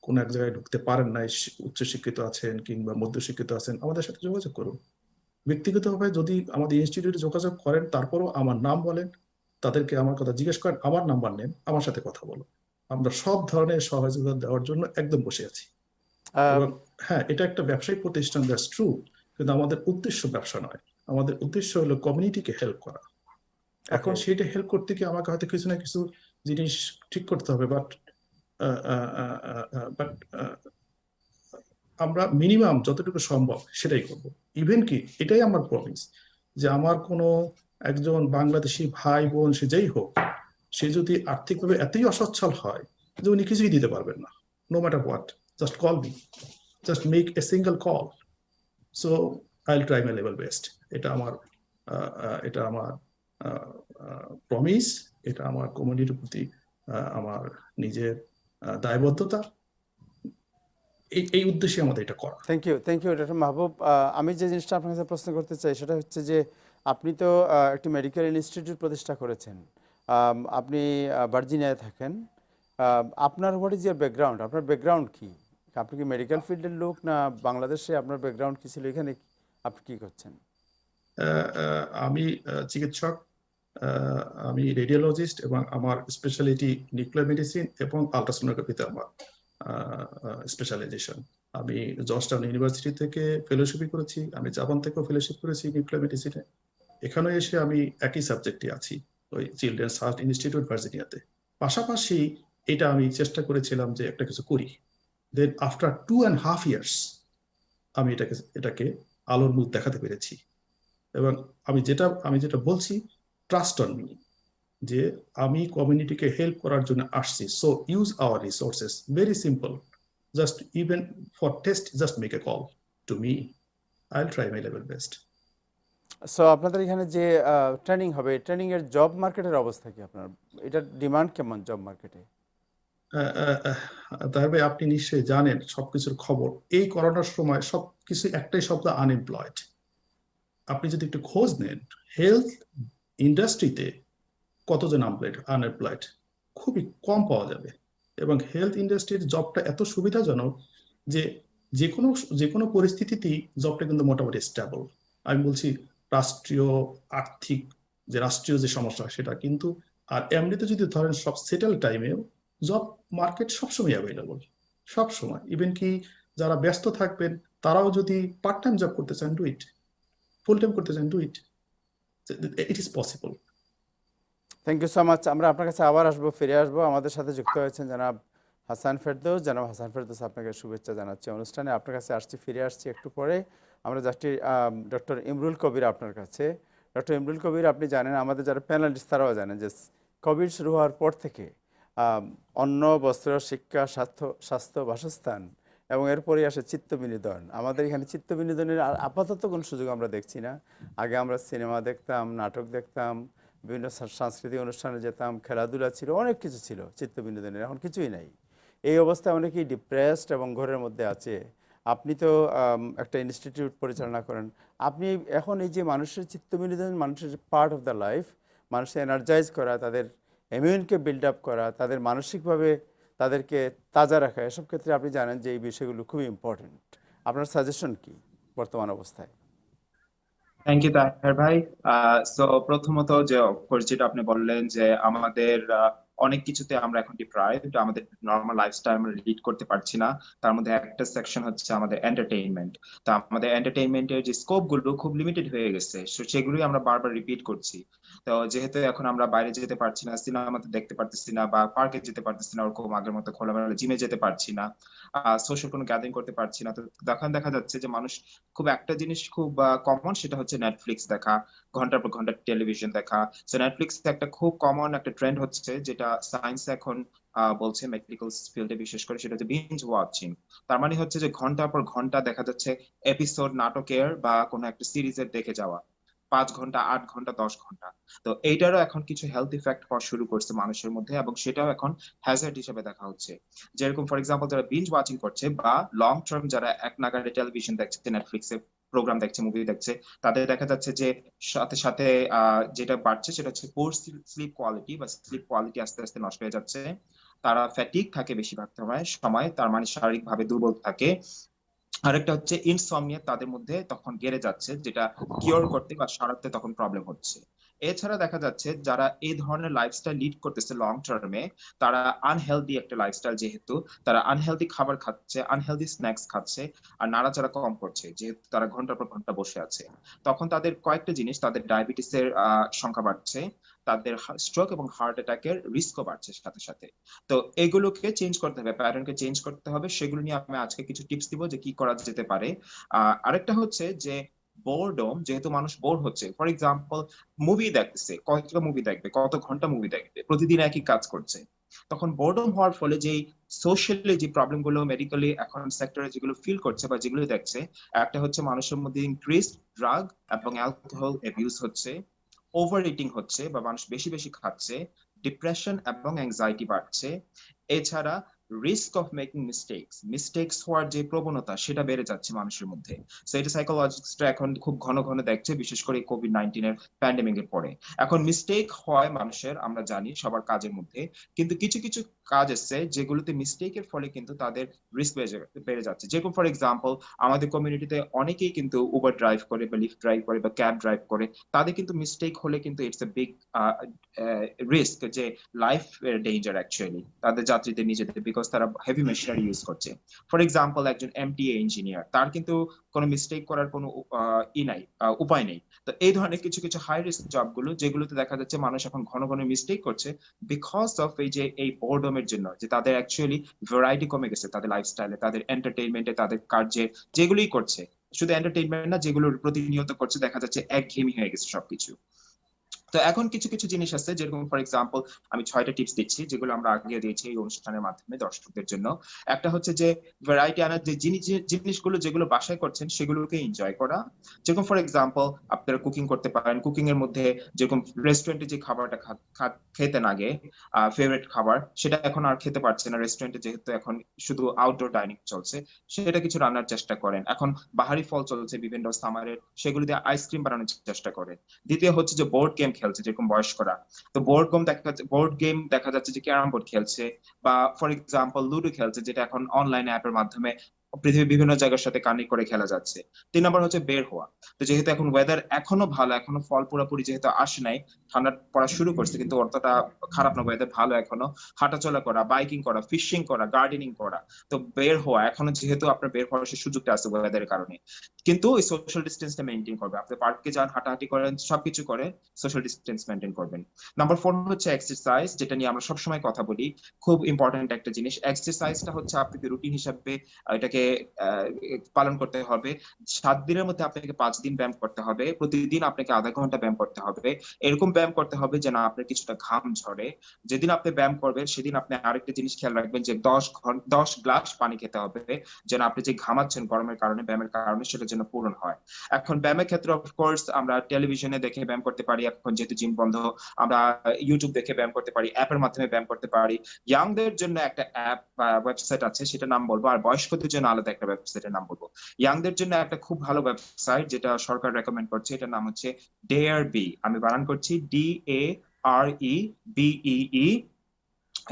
কোনো এক জায়গায় ঢুকতে পারেন নাই, উচ্চশিক্ষিত আছেন কিংবা মধ্যশিক্ষিত আছেন, আমাদের সাথে যোগাযোগ করুন। ব্যক্তিগতভাবে যদি আমাদের ইনস্টিটিউটে যোগাযোগ করেন, তারপরও আমার নাম বলেন, তাদেরকে আমার কথা জিজ্ঞেস করেন, আমার নাম্বার নেন, আমার সাথে কথা বলুন। আমরা সব ধরনের সহযোগিতা দেওয়ার জন্য একদম বসে আছি। এবং হ্যাঁ, এটা একটা ব্যবসায়িক প্রতিষ্ঠান, দ্যাটস ট্রু, কিন্তু আমাদের উদ্দেশ্য ব্যবসা নয়। আমাদের উদ্দেশ্য হলো কমিউনিটিকে হেল্প করা। এখন Okay. সেটা হেল্প করতে গিয়ে আমাকে হয়তো কিছু না কিছু জিনিস ঠিক করতে হবে, বাট বাট আমরা মিনিমাম যতটুকু সম্ভব সেটাই করব। ইভেন কি এটাই আমার প্রমিস, যে আমার কোনো একজন বাংলাদেশি ভাই বোন, সে যেই হোক, সে যদি আর্থিকভাবে এতই অসচ্ছল হয় যে উনি কিছুই দিতে পারবেন না, no matter what, just call me, just make a single call, so I will try my level best. এটা আমার এটা আমার প্রমিস, এটা আমার কমিউনিটির প্রতি আমার নিজের দায়বদ্ধতা। এই উদ্দেশ্যে আমাদের এটা করা। থ্যাংক ইউ ডক্টর মাহবুব। আমি যে জিনিসটা আপনার কাছে প্রশ্ন করতে চাই সেটা হচ্ছে যে আপনি তো একটি মেডিকেল ইনস্টিটিউট প্রতিষ্ঠা করেছেন, আপনি ভার্জিনিয়ায় থাকেন। আপনার হোয়াট ইজ ইয়ার ব্যাকগ্রাউন্ড, আপনার ব্যাকগ্রাউন্ড কি? আপনি কি মেডিকেল ফিল্ডের লোক, না বাংলাদেশে আপনার ব্যাকগ্রাউন্ড কি ছিল, এখানে আপনি কি করছেন? আমি চিকিৎসক, আমি রেডিওলজিস্ট, এবং আমার স্পেশালিটি নিউক্লিয়ার মেডিসিন এবং আলট্রাসোনোগ্রাফিতে আমার স্পেশালাইজেশন। আমি জর্জটাউন ইউনিভার্সিটি থেকে ফেলোশিপই করেছি, আমি জাপান থেকেও ফেলোশিপ করেছি নিউক্লিয়ার মেডিসিনে। এখানে এসে আমি একই সাবজেক্টে আছি, ওই চিলড্রেন্স হার্ট ইনস্টিটিউট ভার্জিনিয়াতে। পাশাপাশি এটা আমি চেষ্টা করেছিলাম যে একটা কিছু করি। দেন আফটার 2.5 years আমি এটাকে আলোর মুখ দেখাতে পেরেছি। এবং আমি যেটা বলছি, ট্রাস্ট অন মি, যে আমি কমিউনিটিকে হেল্প করার জন্য আসছি। So use hour resources, very simple, just even for test, just make A call to me, I will try my level best. So আপনাদের এখানে যে ট্রেনিং হবে, ট্রেনিংয়ের জব মার্কেটের অবস্থা কি? আপনার এটার ডিমান্ড কেমন জব মার্কেটে? তাহলে ভাই, আপনি নিশ্চয়ই জানেন সবকিছুর খবর। এই করোনার সময় সবকিছু একটাই শব্দ, আনএমপ্লয়েড। আপনি যদি একটু খোঁজ নেন, হেলথ ইন্ডাস্ট্রিতে কতজন আনএমপ্লয়েড, খুবই কম পাওয়া যাবে। এবং হেলথ ইন্ডাস্ট্রির জবটা এত সুবিধাজনক যে যে কোনো পরিস্থিতিতেই জবটা কিন্তু মোটামুটি স্টেবল। আমি বলছি রাষ্ট্রীয় আর্থিক রাষ্ট্রীয় যে সমস্যা সেটা কিন্তু, আর এমনিতে যদি ধরেন সব সেটেল টাইমেও জব মার্কেট সবসময় অ্যাভেলেবল, সবসময়। ইভেন কি যারা ব্যস্ত থাকবেন, তারাও যদি পার্ট টাইম জব করতে চান, ডু ইট। ফুল টাইম করতে চান, do it. It is possible. Thank you so much. আমরা আপনার কাছে আবার ফিরে আসবো। আমাদের সাথে যুক্ত হয়েছেন জনাব হাসান ফেরদৌস। জনাব হাসান ফেরদৌস, আপনাকে শুভেচ্ছা জানাচ্ছি অনুষ্ঠানে। আপনার কাছে ফিরে আসছি একটু পরে। আমরা যাচ্ছি ডক্টর ইমরুল কবির আপনার কাছে। ডক্টর ইমরুল কবির, আপনি জানেন, আমাদের যারা প্যানেলিস্ট তারাও জানেন যে কোভিড শুরু হওয়ার পর থেকে অন্ন, বস্ত্র, শিক্ষা, স্বাস্থ্য, বাসস্থান এবং এরপরে আসে চিত্ত বিনোদন। আমাদের এখানে চিত্ত বিনোদনের আপাতত কোনো সুযোগ আমরা দেখছি না। আগে আমরা সিনেমা দেখতাম, নাটক দেখতাম, বিভিন্ন সাংস্কৃতিক অনুষ্ঠানে যেতাম, খেলাধুলা ছিল, অনেক কিছু ছিল চিত্ত বিনোদনের, এখন কিছুই নাই। এই অবস্থায় অনেকেই ডিপ্রেসড এবং ঘরের মধ্যে আছে। আপনি তো একটা ইনস্টিটিউট পরিচালনা করেন। আপনি এখন এই যে মানুষের চিত্ত বিনোদন, মানুষের পার্ট অফ দ্য লাইফ, মানুষের এনার্জাইজ করা, তাদের ইমিউনকে বিল্ড আপ করা, তাদের মানসিকভাবে তাদেরকে তাজা রাখা, এসব ক্ষেত্রে আপনি জানেন যে এই বিষয়গুলো খুবই ইম্পর্টেন্ট। আপনার সাজেশন কি বর্তমান অবস্থায়? থ্যাংক ইউ তাহের ভাই। সো প্রথমত, যে অফকোর্স যেটা আপনি বললেন যে আমাদের অনেক কিছুতে আমরা এখন ডিপ্রাইভড, আমাদের নর্মাল লাইফস্টাইল আমরা লিড করতে পারছি না। তার মধ্যে একটা সেকশন হচ্ছে আমাদের এন্টারটেইনমেন্ট। তা আমাদের এন্টারটেইনমেন্টের যে স্কোপ গুলো খুব লিমিটেড হয়ে গেছে, সেগুলোই আমরা বারবার রিপিট করছি। তো যেহেতু এখন আমরা বাইরে যেতে পারছি না, সিনেমাতে দেখতে পারতেছি না, বা পার্কে যেতে পারতেছি না ওরকম আগের মতো খোলামেলা, জিমে যেতে পারছি না, সোশ্যাল কোনো গ্যাদারিং করতে পারছি না, তো দেখা যাচ্ছে যে মানুষ খুব একটা জিনিস খুব কমন, সেটা হচ্ছে নেটফ্লিক্স দেখা, ঘন্টার পর ঘন্টা টেলিভিশন দেখা। সো নেটফ্লিক্স একটা খুব কমন একটা ট্রেন্ড হচ্ছে, যেটা সায়েন্স এখন বলছে, মেডিকেল ফিল্ডে বিশেষ করে, সেটা হচ্ছে বিঞ্জ ওয়াচিং। তার মানে হচ্ছে যে ঘন্টার পর ঘন্টা দেখা যাচ্ছে এপিসোড নাটকের বা কোনো একটা সিরিজের দেখে যাওয়া, 5 ঘন্টা, 8 ঘন্টা, 10 ঘন্টা। তো এইটারও এখন কিছু হেলথ ইফেক্ট হওয়া শুরু করছে মানুষের মধ্যে, এবং সেটাও এখন হ্যাজার্ড হিসেবে দেখা হচ্ছে। যেরকম ফর এক্সাম্পল যারা বিঞ্জ ওয়াচিং করছে বা লং টার্ম যারা এক নাগাড়ে টেলিভিশন দেখছে, নেটফ্লিক্সে প্রোগ্রাম দেখছে, মুভি দেখছে, তাদের দেখা যাচ্ছে যে সাথে সাথে যেটা বাড়ছে সেটা হচ্ছে পোর স্লিপ কোয়ালিটি, বা স্লিপ কোয়ালিটি আস্তে আস্তে নষ্ট হয়ে যাচ্ছে। তারা ফ্যাটিক থাকে বেশিরভাগ সময়, তার মানে শারীরিকভাবে দুর্বল থাকে। আরেকটা হচ্ছে ইনসমনিয়া তাদের মধ্যে তখন গেড়ে যাচ্ছে, যেটা কিওর করতে বা সারাতে তখন প্রবলেম হচ্ছে। এছাড়া দেখা যাচ্ছে যারা এই ধরনের লাইফস্টাইল লিড করতেছে লং টার্মে, তারা আনহেলদি একটা লাইফস্টাইল, যেহেতু তারা আনহেলদি খাবার খাচ্ছে, আনহেলদি স্ন্যাক্স খাচ্ছে, আর নাড়াচাড়া কম করছে, যেহেতু তারা ঘন্টার পর ঘন্টা বসে আছে, তখন তাদের কয়েকটা জিনিস, তাদের ডায়াবেটিসের সংখ্যা বাড়ছে, তাদের স্ট্রোক এবং হার্ট অ্যাটাকের রিস্কও বাড়ছে সাথে সাথে। তো এগুলোকে চেঞ্জ করতে হবে, প্যাটার্নকে চেঞ্জ করতে হবে। সেগুলো নিয়ে আমি আজকে কিছু টিপস দিব যে কি করা যেতে পারে। আরেকটা হচ্ছে যে বোরডম, যেহেতু মানুষ বোর হচ্ছে, ফর এক্সাম্পল মুভি দেখতেছে, কয়েকটা মুভি দেখবে, কত ঘন্টা মুভি দেখবে, প্রতিদিন একই কাজ করছে, তখন বোরডম হওয়ার ফলে যেই সোশ্যালি যে প্রবলেম গুলো মেডিকেলি এখন সেক্টরে যেগুলো ফিল করছে বা যেগুলো দেখছে, একটা হচ্ছে মানুষের মধ্যে ইনক্রিজ ড্রাগ এবং অ্যালকোহল অ্যাবিউজ হচ্ছে, ওভার ইটিং হচ্ছে বা মানুষ বেশি বেশি খাচ্ছে, ডিপ্রেশন এবং অ্যাংজাইটি বাড়ছে। এছাড়া রিস্ক অফ মেকিং মিস্টেক্স হওয়ার যে প্রবণতা, সেটা বেড়ে যাচ্ছে মানুষের মধ্যে। সো এটা সাইকোলজিস্টরা এখন খুব ঘন ঘন দেখছে, বিশেষ করে কোভিড-19 এর প্যান্ডেমিক এর পরে। এখন মিস্টেক হয় মানুষের, আমরা জানি সবার কাজের মধ্যে, কিন্তু কিছু কিছু কাজ আছে যেগুলোতে মিস্টেকের ফলে কিন্তু তাদের রিস্ক বেড়ে যাচ্ছে। যেরকম ফর এক্সাম্পল, আমাদের কমিউনিটিতে অনেকেই কিন্তু উবার ড্রাইভ করে বা লিফট ড্রাইভ করে বা ক্যাব ড্রাইভ করে, তাদের কিন্তু মিস্টেক হলে কিন্তু ইটস এ বিগ রিস্ক, যে লাইফ ডেঞ্জার অ্যাকচুয়ালি তাদের যাত্রীদের নিজেদের, বিকজ তারা হেভি মেশিনারি ইউজ করছে। ফর এক্সাম্পল, একজন এমটিএ ইঞ্জিনিয়ার, তার কিন্তু কোনো মিস্টেক করার কোনো উপায় নেই। তো এই ধরনের কিছু কিছু হাই রিস্ক জবগুলো, যেগুলোতে দেখা যাচ্ছে মানুষ এখন ঘন ঘন মিস্টেক করছে বিকজ অফ এই বোরডমের জন্য, যে তাদের অ্যাকচুয়ালি ভ্যারাইটি কমে গেছে তাদের লাইফস্টাইলে, তাদের এন্টারটেইনমেন্টে, তাদের কার্যে, যেগুলোই করছে, শুধু এন্টারটেইনমেন্ট না, যেগুলো প্রতিনিয়ত করছে, দেখা যাচ্ছে একঘেয়েমি হয়ে গেছে সবকিছু। তো এখন কিছু কিছু জিনিস আছে, যেরকম ফর এক্সাম্পল আমি 6টা টিপস দিচ্ছি, যেগুলো আমরা আগে দিয়েছি এই অনুষ্ঠানের মাধ্যমে দর্শকদের জন্য। একটা হচ্ছে যে ভ্যারাইটি আনার, যে জিনিসগুলো যেগুলো বাসায় করছেন সেগুলোকে এনজয় করা। যেরকম ফর এক্সাম্পল, আপনারা কুকিং করতে পারেন, কুকিং এর মধ্যে যেরকম রেস্টুরেন্টে যে খাবারটা খেতেন আগে, ফেভারিট খাবার, সেটা এখন আর খেতে পারছে না রেস্টুরেন্টে, যেহেতু এখন শুধু আউটডোর ডাইনিং চলছে, সেটা কিছু রান্নার চেষ্টা করেন। এখন বাহারি ফল চলছে বিভিন্ন সামারের, সেগুলো দিয়ে আইসক্রিম বানানোর চেষ্টা করেন। দ্বিতীয় হচ্ছে যে বোর্ড গেম খেলছে, যেরকম বয়স্করা, তো বোর্ড গেম দেখা যাচ্ছে যে ক্যারাম বোর্ড খেলছে, বা ফর এক্সাম্পল লুডো খেলছে, যেটা এখন অনলাইন অ্যাপের মাধ্যমে পৃথিবীর বিভিন্ন জায়গার সাথে কানেক্ট করে খেলা যাচ্ছে। 3 নম্বর হচ্ছে বের হওয়া। তো যেহেতু এখন ওয়েদার এখনো ভালো, এখনো ফল পুরোপুরি যেহেতু আসে নাই, ঠান্ডা পড়া শুরু করছে, কিন্তু অতটা খারাপ না, ওয়েদার ভালো এখনো, হাঁটাচলা করা, বাইকিং করা, ফিশিং করা, গার্ডেনিং করা। তো বের হওয়া, এখনো যেহেতু আপনার বের হওয়ার সেই সুযোগটা আছে ওয়েদারের কারণে, কিন্তু ওই সোশ্যাল ডিস্টেন্সটা মেনটেন করবে। আপনি পার্কে যান, হাঁটাহাঁটি করেন, সবকিছু করেন, সোশ্যাল ডিস্টেন্স মেনটেন করবেন। নাম্বার 4 হচ্ছে এক্সারসাইজ, যেটা নিয়ে আমরা সবসময় কথা বলি, খুব ইম্পর্টেন্ট একটা জিনিস। এক্সারসাইজটা হচ্ছে আপনাকে রুটিন হিসাবে এটাকে পালন করতে হবে। 7 দিনের মধ্যে আপনাকে 5 দিন ব্যায়াম করতে হবে, প্রতিদিন আপনাকে আধা ঘন্টা ব্যায়াম করতে হবে। এরকম ব্যায়াম করতে হবে যেন আপনার কিছুটা ঘাম ঝরে। যেদিন আপনি ব্যায়াম করবেন সেদিন আপনি আরেকটা জিনিস খেয়াল রাখবেন, যে 10 গ্লাস পানি খেতে হবে, যেন আপনি যে ঘামাচ্ছেন গরমের কারণে, ব্যায়ামের কারণে, সেটা যেন পূরণ হয়। এখন ব্যায়ামের ক্ষেত্রে অফকোর্স আমরা টেলিভিশনে দেখে ব্যায়াম করতে পারি, এখন যেহেতু জিম বন্ধ, আমরা ইউটিউব দেখে ব্যায়াম করতে পারি, অ্যাপের মাধ্যমে ব্যায়াম করতে পারি। ইয়াংদের জন্য একটা অ্যাপ বা ওয়েবসাইট আছে, সেটা নাম বলবো, আর বয়স্কদের জন্য আলাদা একটা ওয়েবসাইটের নাম বলবো। ইয়াংদের জন্য একটা খুব ভালো ওয়েবসাইট, যেটা সরকার রেকমেন্ড করছে, এটার নাম হচ্ছে DARE, আমি বানান করছি DAREBEE।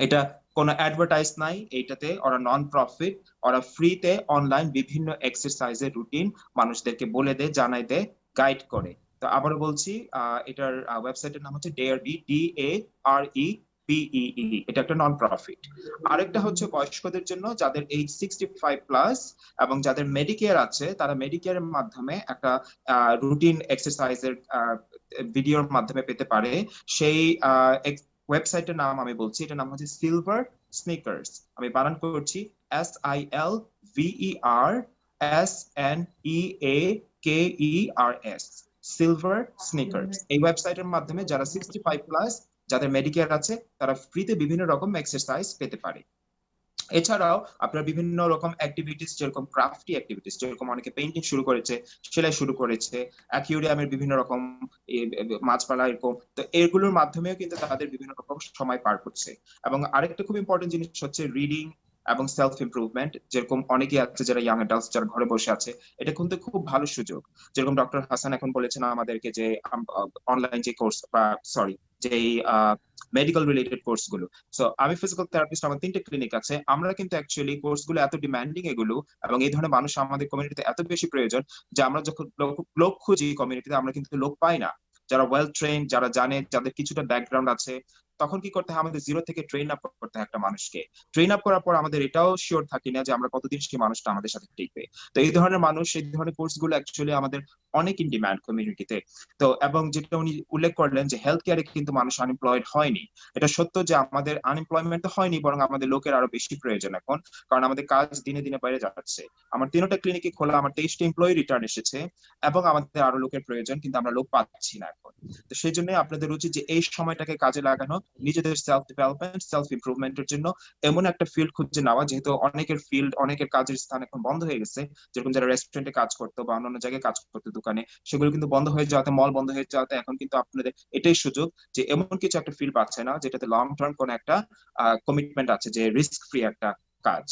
এটা কোনো অ্যাডভার্টাইজ নাই এইটাতে, ওরা নন প্রফিট, ওরা ফ্রিতে অনলাইন বিভিন্ন এক্সারসাইজের রুটিন মানুষদেরকে বলে দেয়, জানাই দেয়, গাইড করে। তো আবারও বলছি, এটার ওয়েবসাইটের নাম হচ্ছে DARE, BEE, এটা একটা নন প্রফিট। আরেকটা হচ্ছে বয়স্কদের জন্য যাদের এইজ 65+ এবং যাদের মেডিকেয়ার আছে, তারা মেডিকেয়ারের মাধ্যমে একটা রুটিন এক্সারসাইজের ভিডিওর মাধ্যমে পেতে পারে। সেই ওয়েবসাইটের নাম আমি বলছি, এটার নাম হচ্ছে সিলভার স্নিকার্স। আমি বানান করছি SILVERSNEAKERS, সিলভার স্নিকার্স। এই ওয়েবসাইটের মাধ্যমে যারা 65+, যাদের মেডিকেয়ার আছে, তারা ফ্রিতে বিভিন্ন রকম এক্সারসাইজ পেতে পারে। এছাড়াও আপনার বিভিন্ন রকম অ্যাক্টিভিটিস, যেরকম ক্রাফটি অ্যাক্টিভিটিস, যেরকম অনেকে পেইন্টিং শুরু করেছে, সেলাই শুরু করেছে, অ্যাকুয়ারিয়ামের বিভিন্ন রকম মাছপালা, এরকম তো এগুলোর মাধ্যমেও কিন্তু তাদের বিভিন্ন রকম সময় পার করছে। এবং আরেকটা খুব ইম্পর্টেন্ট জিনিস হচ্ছে রিডিং এবং সেলফ ইমপ্রুভমেন্ট। যেরকম অনেকে আছে যারা ইয়াং অ্যাডাল্টস, যারা ঘরে বসে আছে, এটা কিন্তু খুব ভালো সুযোগ। যেরকম ডক্টর হাসান এখন বলেছেন আমাদেরকে যে অনলাইন যে কোর্স বা যে মেডিকেল রিলেটেড কোর্স গুলো। সো আমি ফিজিক্যাল থেরাপিস্ট, আমার 3টে ক্লিনিক আছে। আমরা কিন্তু অ্যাকচুয়ালি কোর্স গুলো এত ডিমান্ডিং এগুলো, এবং এই ধরনের মানুষ আমাদের কমিউনিটিতে এত বেশি প্রয়োজন যে আমরা যখন লোক খুঁজি কমিউনিটিতে, আমরা কিন্তু লোক পাই না যারা ওয়েল ট্রেন, যারা জানে, যাদের কিছুটা ব্যাকগ্রাউন্ড আছে। তখন কি করতে হয়, আমাদের জিরো থেকে ট্রেন আপ করতে হয় একটা মানুষকে। ট্রেন আপ করার পর আমাদের এটাও শিওর থাকি না যে আমরা কতদিন সেই মানুষটা আমাদের সাথে টিকবে। তো এই ধরনের মানুষ, এই ধরনের কোর্স গুলো অ্যাকচুয়ালি আমাদের অনেক ইন ডিমান্ড কমিউনিটিতে। তো এবং যেটা উনি উল্লেখ করলেন যে হেলথ কেয়ারে কিন্তু মানুষ আনএমপ্লয়েড হয়নি, এটা সত্য যে আমাদের আনএমপ্লয়মেন্ট তো হয়নি, বরং আমাদের লোকের আরো বেশি প্রয়োজন এখন, কারণ আমাদের কাজ দিনে দিনে বাইরে যাচ্ছে। আমার 3টা ক্লিনিকে খোলা, আমার 23টা এমপ্লয়ি রিটার্ন এসেছে, এবং আমাদের আরো লোকের প্রয়োজন, কিন্তু আমরা লোক পাচ্ছি না এখন। তো সেই জন্য আপনাদের উচিত যে এই সময়টাকে কাজে লাগানো, নিজেদের সেলফ ডেভেলপমেন্ট, সেলফ ইমপ্রুভমেন্টের জন্য এমন একটা ফিল্ড খুঁজে নেওয়া। যেহেতু অনেকের ফিল্ড, অনেকের কাজের স্থান এখন বন্ধ হয়ে গেছে, যেরকম যারা রেস্টুরেন্টে কাজ করতো বা অন্যান্য জায়গায় কাজ করতো দোকানে, সেগুলো কিন্তু বন্ধ হয়ে যাওয়াতে, মল বন্ধ হয়ে যাওয়াতে এখন কিন্তু আপনাদের এটাই সুযোগ যে এমন কিছু একটা ফিল্ড পাচ্ছে না যেটাতে লং টার্ম কোন একটা কমিটমেন্ট আছে, যে রিস্ক ফ্রি একটা কাজ।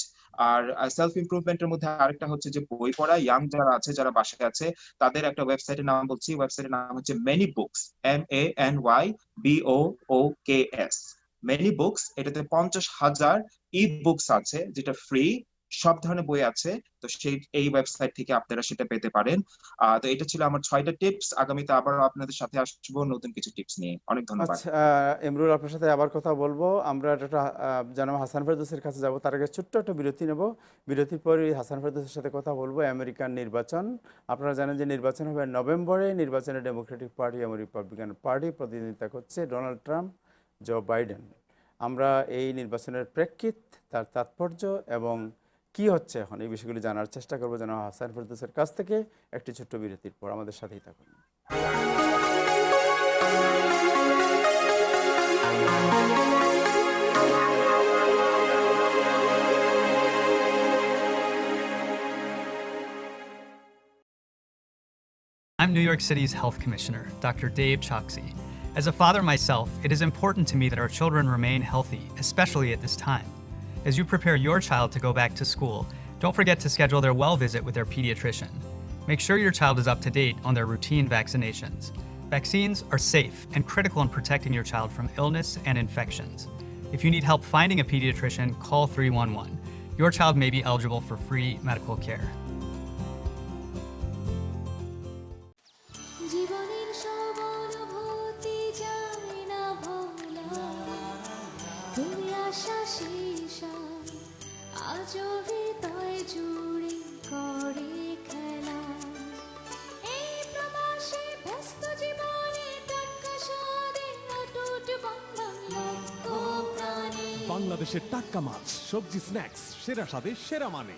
আর সেলফ ইমপ্রুভমেন্টের মধ্যে আরেকটা হচ্ছে যে বই পড়া। ইয়াং যারা আছে, যারা বাসায় আছে, তাদের একটা ওয়েবসাইটের নাম বলছি, ওয়েবসাইটের নাম হচ্ছে many books, MANYBOOKS, many books. এটাতে 50,000 ই বুকস আছে, যেটা ফ্রি, সব ধরনের বই আছে। তো এই ওয়েবসাইট থেকে আপনারা সেটা পেতে পারেন। তো এটা ছিল আমার 6টা টিপস। আগামীতে আবার আপনাদের সাথে আসবো নতুন কিছু টিপস নিয়ে। অনেক ধন্যবাদ। আচ্ছা, এমরুল, আপনার সাথে আবার কথা বলবো। আমরা জনাব হাসান ফেরদৌসের কাছে যাব, তার আগে ছোট্ট একটা বিরতি নেব। বিরতির পরে হাসান ফেরদৌসের সাথে কথা বলবো আমেরিকান নির্বাচন। আপনারা জানেন যে নির্বাচন হবে নভেম্বরে। নির্বাচনে ডেমোক্রেটিক পার্টি এবং রিপাবলিকান পার্টি প্রতিদ্বন্দ্বিতা করছে, ডোনাল্ড ট্রাম্প, জো বাইডেন। আমরা এই নির্বাচনের প্রেক্ষিত, তার তাৎপর্য এবং কি হচ্ছে এখন, এই বিষয়গুলি জানার চেষ্টা করবো জনাব হাসান ফেরদৌসের কাছ থেকে একটি ছোট্ট বিরতির পর। আমাদের সাথেই থাকুন। I'm New York City's Health Commissioner, Dr. Dave Choksi. As a father myself, it is important to me that our children remain healthy, especially at this time. As you prepare your child to go back to school, don't forget to schedule their well visit with their pediatrician. Make sure your child is up to date on their routine vaccinations. Vaccines are safe and critical in protecting your child from illness and infections. If you need help finding a pediatrician, call 311. Your child may be eligible for free medical care. বাংলাদেশের টাটকা মাছ, সবজি, snacks, সেরা স্বাদে সেরা মানে।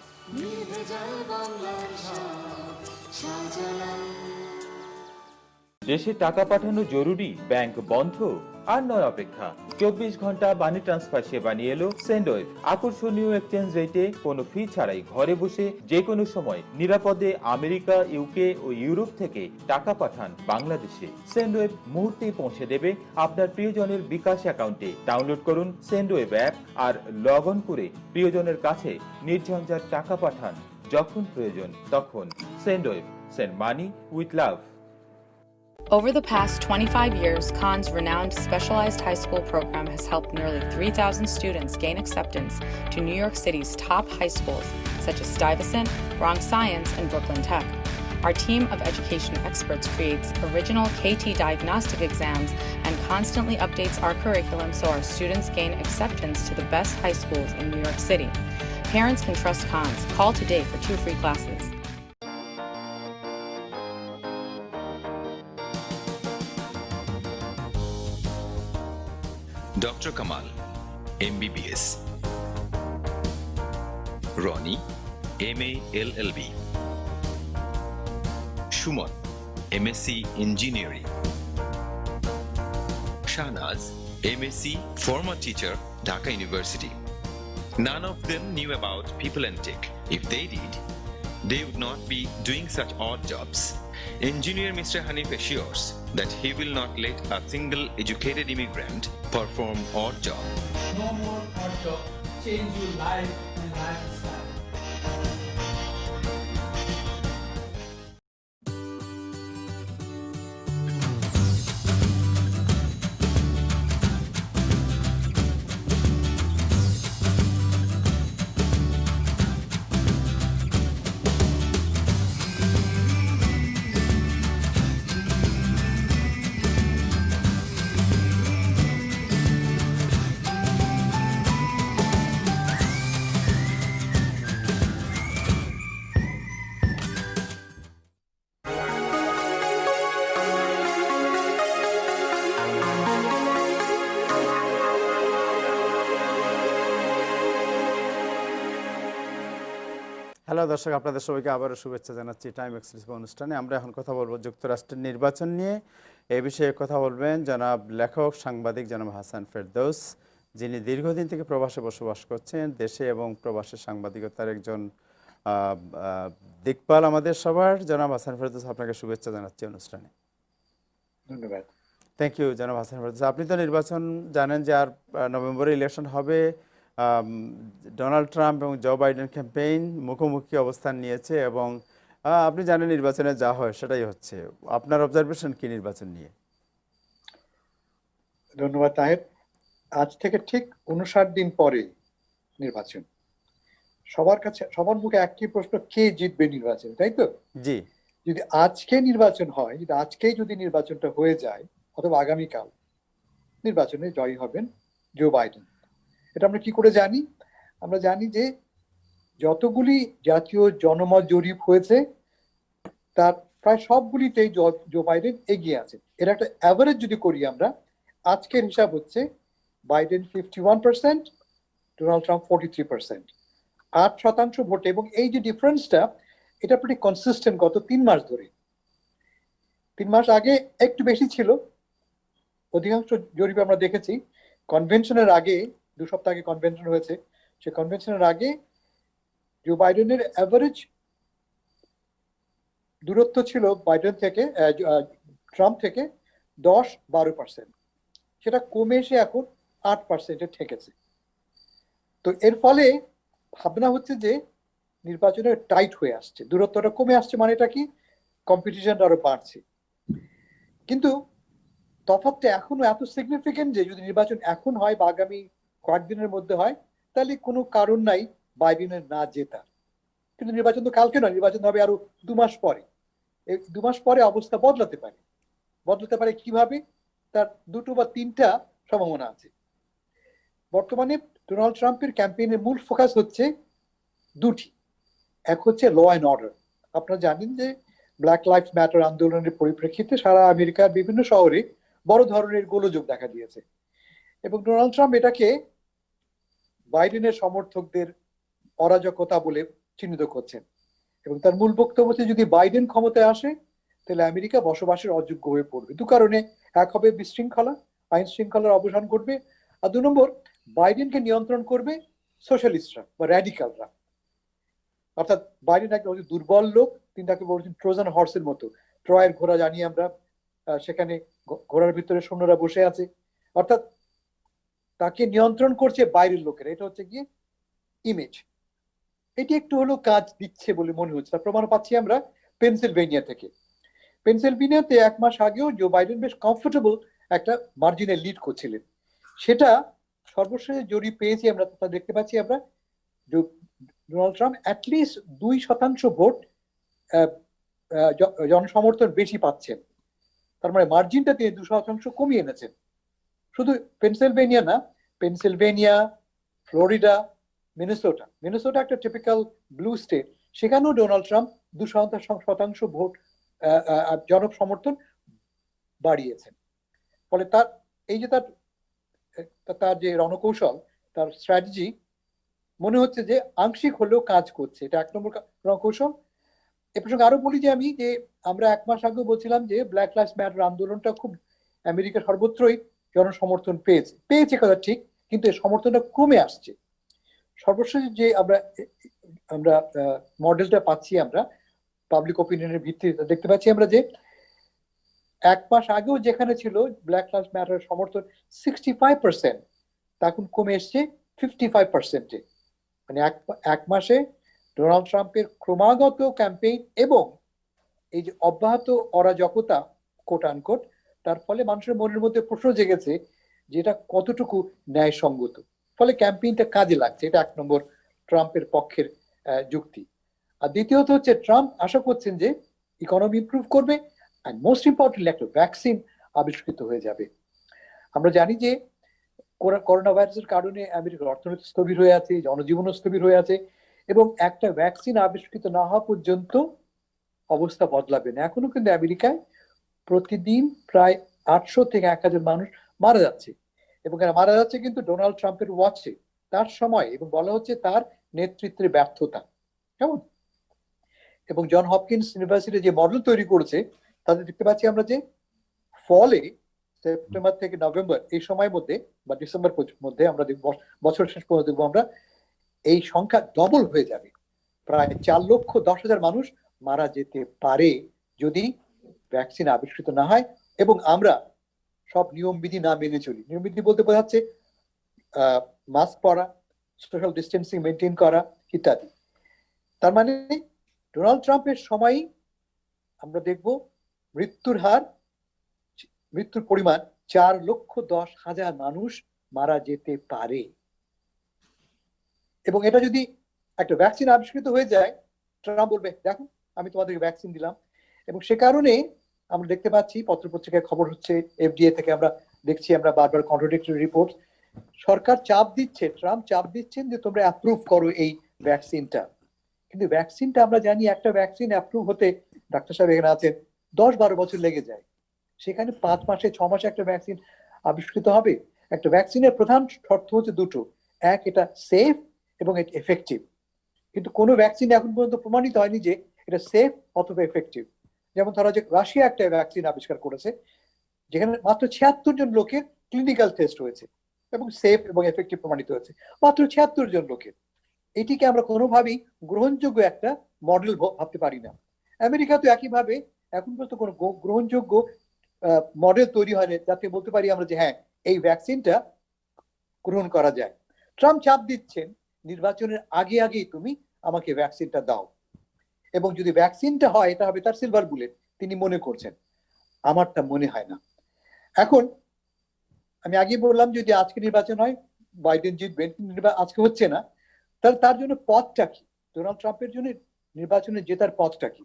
দেশে টাকা পাঠানো জরুরি, ব্যাংক বন্ধ, আর নয় অপেক্ষা। 24 ঘন্টা মানি ট্রান্সফার সেবা নিয়ে এলো সেন্ডওয়েভ। আকর্ষণীয় এক্সচেঞ্জ রেটে কোনো ফি ছাড়াই ঘরে বসে যে কোনো সময় নিরাপদে আমেরিকা, ইউকে ও ইউরোপ থেকে টাকা পাঠান বাংলাদেশে। সেন্ডওয়েভ মুহূর্তেই পৌঁছে দেবে আপনার প্রিয়জনের বিকাশ অ্যাকাউন্টে। ডাউনলোড করুন সেন্ডওয়েভ অ্যাপ আর লগ অন করে প্রিয়জনের কাছে নির্ঝঞ্ঝাট টাকা পাঠান যখন প্রয়োজন তখন। Sendwave, send money with love. Over the past 25 years, Khan's renowned specialized high school program has helped nearly 3,000 students gain acceptance to New York City's top high schools, such as Stuyvesant, Bronx Science, and Brooklyn Tech. Our team of education experts creates original KT diagnostic exams and constantly updates our curriculum so our students gain acceptance to the best high schools in New York City. Parents can trust Cons. Call today for 2 free classes. Dr. Kamal, MBBS. Ronnie, MA LLB. Shuman, MSc Engineering. Shahnaz, MSc, former teacher, Dhaka University. None of them knew about People and Tech. If they did, they would not be doing such odd jobs. Engineer Mr. Hanif assures that he will not let a single educated immigrant perform odd job. No more odd job. Change your life and lifestyle. Hello দর্শক, আপনাদের সবাইকে আবারও শুভেচ্ছা জানাচ্ছি time express অনুষ্ঠানে। আমরা এখন কথা বলবো যুক্তরাষ্ট্রের নির্বাচন নিয়ে। এই বিষয়ে কথা বলবেন জনাব লেখক সাংবাদিক জনাব হাসান ফেরদৌস, যিনি দীর্ঘদিন থেকে প্রবাসে বসবাস করছেন। দেশে এবং প্রবাসে সাংবাদিকতার একজন দিকপাল আমাদের সবার। জনাব হাসান ফেরদৌস, আপনাকে শুভেচ্ছা জানাচ্ছি অনুষ্ঠানে। ধন্যবাদ। থ্যাংক ইউ জনাব হাসান ফেরদৌস। আপনি তো নির্বাচন জানেন যে আর নভেম্বরে ইলেকশন হবে। ডোনাল্ড ট্রাম্প এবং জো বাইডেন ক্যাম্পেইন মুখোমুখি অবস্থান নিয়েছে এবং আপনি জানেন নির্বাচনে যা হয় সেটাই হচ্ছে। আপনার অবজারভেশন কি নির্বাচন নিয়ে? ধন্যবাদ তাহের। আজ থেকে ঠিক 59 দিন পরে নির্বাচন। সবার কাছে সবার মুখে একই প্রশ্ন, কে জিতবে নির্বাচন, তাই তো? জি। যদি আজকে নির্বাচন হয়, যদি নির্বাচনটা হয়ে যায় অথবা আগামীকাল, নির্বাচনে জয়ী হবেন জো বাইডেন। এটা আমরা কি করে জানি? আমরা জানি যে যতগুলি জাতীয় জনমত জরিপ হয়েছে তার প্রায় সবগুলিতেই জো বাইডেন এগিয়ে আছে। এর একটা অ্যাভারেজ যদি করি আমরা, আজকের হিসাব হচ্ছে বাইডেন 51%, ডোনাল্ড ট্রাম্প 43%, 8% ভোটে। এবং এই যে ডিফারেন্সটা, এটা pretty কনসিস্টেন্ট গত 3 মাস ধরে। 3 মাস আগে একটু বেশি ছিল, অধিকাংশ জরিপে আমরা দেখেছি। কনভেনশনের আগে 2 সপ্তাহ আগে কনভেনশন হয়েছে, সে কনভেনশনের আগে জো বাইডেনের অ্যাভারেজ দূরত্ব ছিল বাইডেন থেকে ট্রাম্প থেকে 10-12%, সেটা কমে এসে এখন 8%-এ ঠেকেছে। তো এর ফলে ভাবনা হচ্ছে যে নির্বাচনে টাইট হয়ে আসছে, দূরত্বটা কমে আসছে। মানে এটা কি, কম্পিটিশনটা আরো বাড়ছে। কিন্তু তফাৎটা এখনো এত সিগনিফিকেন্ট যে যদি নির্বাচন এখন হয় বা আগামী কয়েকদিনের মধ্যে হয়, তাহলে কোনো কারণ নাই বাইডেনের না জেতার। কিন্তু নির্বাচন তো কালকে নয়, নির্বাচন হবে আরো 2 মাস পরে। এই 2 মাস পরে অবস্থা বদলাতে পারে। কিভাবে? তার 2 বা 3টা সম্ভাবনা আছে। বর্তমানে ডোনাল্ড ট্রাম্পের ক্যাম্পেইনের মূল ফোকাস হচ্ছে 2টি। এক হচ্ছে ল অ্যান্ড অর্ডার। আপনারা জানেন যে ব্ল্যাক লাইফস ম্যাটার আন্দোলনের পরিপ্রেক্ষিতে সারা আমেরিকার বিভিন্ন শহরে বড় ধরনের গোলযোগ দেখা দিয়েছে এবং ডোনাল্ড ট্রাম্প এটাকে বাইডেনের সমর্থকদের অরাজকতা বলে চিহ্নিত করছেন। এবং তার মূল বক্তব্য হচ্ছে যদি বাইডেন ক্ষমতায় আসে তাহলে আমেরিকা বসবাসের অযোগ্য হয়ে পড়বে। 2 কারণে, এক হবে বিশৃঙ্খলা, আইন শৃঙ্খলার অবসান ঘটবে, আর 2 নম্বর বাইডেনকে নিয়ন্ত্রণ করবে সোশ্যালিস্টরা বা র্যাডিক্যালরা। অর্থাৎ বাইডেন একটা দুর্বল লোক, তিনি তাকে বলছেন ট্রোজান হর্সের মতো। ট্রয়ের ঘোড়া জানি আমরা, সেখানে ঘোড়ার ভিতরে সৈন্যরা বসে আছে, অর্থাৎ তাকে নিয়ন্ত্রণ করছে বাইরের লোকেরা। এটা হচ্ছে গিয়ে ইমেজ। এটি একটু হলেও কাজ দিচ্ছে বলে মনে হচ্ছে। তার প্রমাণ পাচ্ছি আমরা পেনসিলভেনিয়া থেকে। পেনসিলভেনিয়াতে 1 মাস আগেও জো বাইডেন বেশ কমফোর্টেবল একটা মার্জিনে লিড করছিলেন। সেটা সর্বশেষ জরিপ পেয়েছি আমরা, তা দেখতে পাচ্ছি আমরা ডোনাল্ড ট্রাম্প অ্যাটলিস্ট 2% ভোট জনসমর্থন বেশি পাচ্ছেন। তার মানে মার্জিনটা তিনি 2% কমিয়ে এনেছেন। শুধু পেনসিলভেনিয়া না, পেনসিলভেনিয়া, ফ্লোরিডা, মিনেসোটা একটা টিপিক্যাল ব্লু স্টেট, সেখানেও ডোনাল্ড ট্রাম্প 2% ভোট জনসমর্থন বাড়িয়েছেন। ফলে তার এই যে তার যে রণকৌশল, তার স্ট্র্যাটেজি মনে হচ্ছে যে আংশিক হলেও কাজ করছে। এটা 1 নম্বর রণকৌশল। এ প্রসঙ্গে আরো বলি যে আমরা 1 মাস আগে বলছিলাম যে ব্ল্যাক লাইভস ম্যাটার আন্দোলনটা খুব আমেরিকার সর্বত্রই জনসমর্থন পেয়েছে কথা ঠিক, কিন্তু এই সমর্থনটা কমে আসছে। সর্বশেষ যে আমরা মডেলটা পাচ্ছি, আমরা পাবলিক ওপিনিয়নের ভিত্তিতে দেখতে পাচ্ছি আমরা যে 1 মাস আগেও যেখানে ছিল ব্ল্যাক লাইভস ম্যাটার সমর্থন 65%, তা এখন কমে এসছে 55%-এ। মানে এক মাসে ডোনাল্ড ট্রাম্পের ক্রমাগত ক্যাম্পেইন এবং এই যে অব্যাহত অরাজকতা কোট আনকোট, তার ফলে মানুষের মনের মধ্যে প্রশ্ন জেগেছে যে এটা কতটুকু ন্যায়সঙ্গত। ফলে ক্যাম্পেইনটা কাজে লাগছে, এটা 1 নম্বর ট্রাম্পের পক্ষের যুক্তি। আর দ্বিতীয়ত হচ্ছে ট্রাম্প আশা করছেন যে ইকোনমি ইমপ্রুভ করবে, আর মোস্ট ইম্পর্টেন্টলি একটা ভ্যাকসিন আবিষ্কৃত হয়ে যাবে। আমরা জানি যে করোনা ভাইরাসের কারণে আমেরিকার অর্থনীতি স্থবির হয়ে আছে, জনজীবনও স্থবির হয়ে আছে, এবং একটা ভ্যাকসিন আবিষ্কৃত না হওয়া পর্যন্ত অবস্থা বদলাবে না। এখনো কিন্তু আমেরিকায় প্রতিদিন প্রায় 800 থেকে 1000 মানুষ মারা যাচ্ছে, এবং এরা মারা যাচ্ছে কিন্তু ডোনাল্ড ট্রাম্পের ওয়াচে, তার সময়, এবং বলা হচ্ছে তার নেতৃত্বের ব্যর্থতা। কেমন? এবং জন হপকিন্স ইউনিভার্সিটি যে মডেল তৈরি করেছে, তাতে দেখতে পাচ্ছি আমরা যে ফলে সেপ্টেম্বর থেকে নভেম্বর এই সময়ের মধ্যে বা ডিসেম্বর মধ্যে আমরা দেখব, বছর শেষ পর্যন্ত দেখবো আমরা এই সংখ্যা ডবল হয়ে যাবে। প্রায় 4,10,000 মানুষ মারা যেতে পারে যদি ভ্যাকসিন আবিষ্কৃত না হয় এবং আমরা সব নিয়মবিধি না মেনে চলি। নিয়মবিধি বলতে বোঝাচ্ছে মাস্ক পরা, সোশ্যাল ডিস্টেন্সিং মেনটেন করা ইত্যাদি। তার মানে ডোনাল্ড ট্রাম্পের সময়ই আমরা দেখব মৃত্যুর পরিমাণ 4,10,000 মানুষ মারা যেতে পারে। এবং এটা যদি একটা ভ্যাকসিন আবিষ্কৃত হয়ে যায়, ট্রাম্প বলবে দেখো আমি তোমাদেরকে ভ্যাকসিন দিলাম। এবং সে কারণে আমরা দেখতে পাচ্ছি পত্রপত্রিকায় খবর হচ্ছে, FDA থেকে আমরা দেখছি, আমরা বারবার কন্ট্রাডিক্টরি রিপোর্ট, সরকার চাপ দিচ্ছে, ট্রাম্প চাপ দিচ্ছেন যে তোমরা অ্যাপ্রুভ করো এই ভ্যাকসিনটা। কিন্তু ভ্যাকসিনটা আমরা জানি একটা ভ্যাকসিন অ্যাপ্রুভ হতে, ডাক্তার সাহেব এখানে আছেন, 10-12 বছর লেগে যায়। সেখানে 5 মাসে 6 মাসে একটা ভ্যাকসিন আবিষ্কৃত হবে। একটা ভ্যাকসিনের প্রধান শর্ত হচ্ছে দুটো, এক এটা সেফ এবং এটা এফেক্টিভ। কিন্তু কোনো ভ্যাকসিন এখন পর্যন্ত প্রমাণিত হয়নি যে এটা সেফ অথবা এফেক্টিভ। যেমন ধরা যাক রাশিয়া একটা ভ্যাকসিন আবিষ্কার করেছে যেখানে মাত্র 76 জন লোকের ক্লিনিক্যাল টেস্ট হয়েছে এবং সেফ এবং এফেক্টিভ প্রমাণিত হয়েছে, মাত্র 76 জন লোকের। এটিকে আমরা কোনোভাবেই গ্রহণযোগ্য একটা মডেল ভাবতে পারি না। আমেরিকা তো একইভাবে এখন পর্যন্ত কোনো গ্রহণযোগ্য মডেল তৈরি হয়নি যাতে বলতে পারি আমরা যে হ্যাঁ এই ভ্যাকসিনটা গ্রহণ করা যায়। ট্রাম্প চাপ দিচ্ছেন নির্বাচনের আগেই তুমি আমাকে ভ্যাকসিনটা দাও, এবং যদি ভ্যাকসিনটা হয় এটা হবে তার সিলভার বুলেট, তিনি মনে করছেন। আমারটা মনে হয় না। এখন আমি আগে বললাম যদি আজকে নির্বাচন হয় বাইডেন জিতবেন, আজকে হচ্ছে না, তাহলে তার জন্য পথটা কি? ডোনাল্ড ট্রাম্পের জন্য নির্বাচনে জেতার পথটা কি?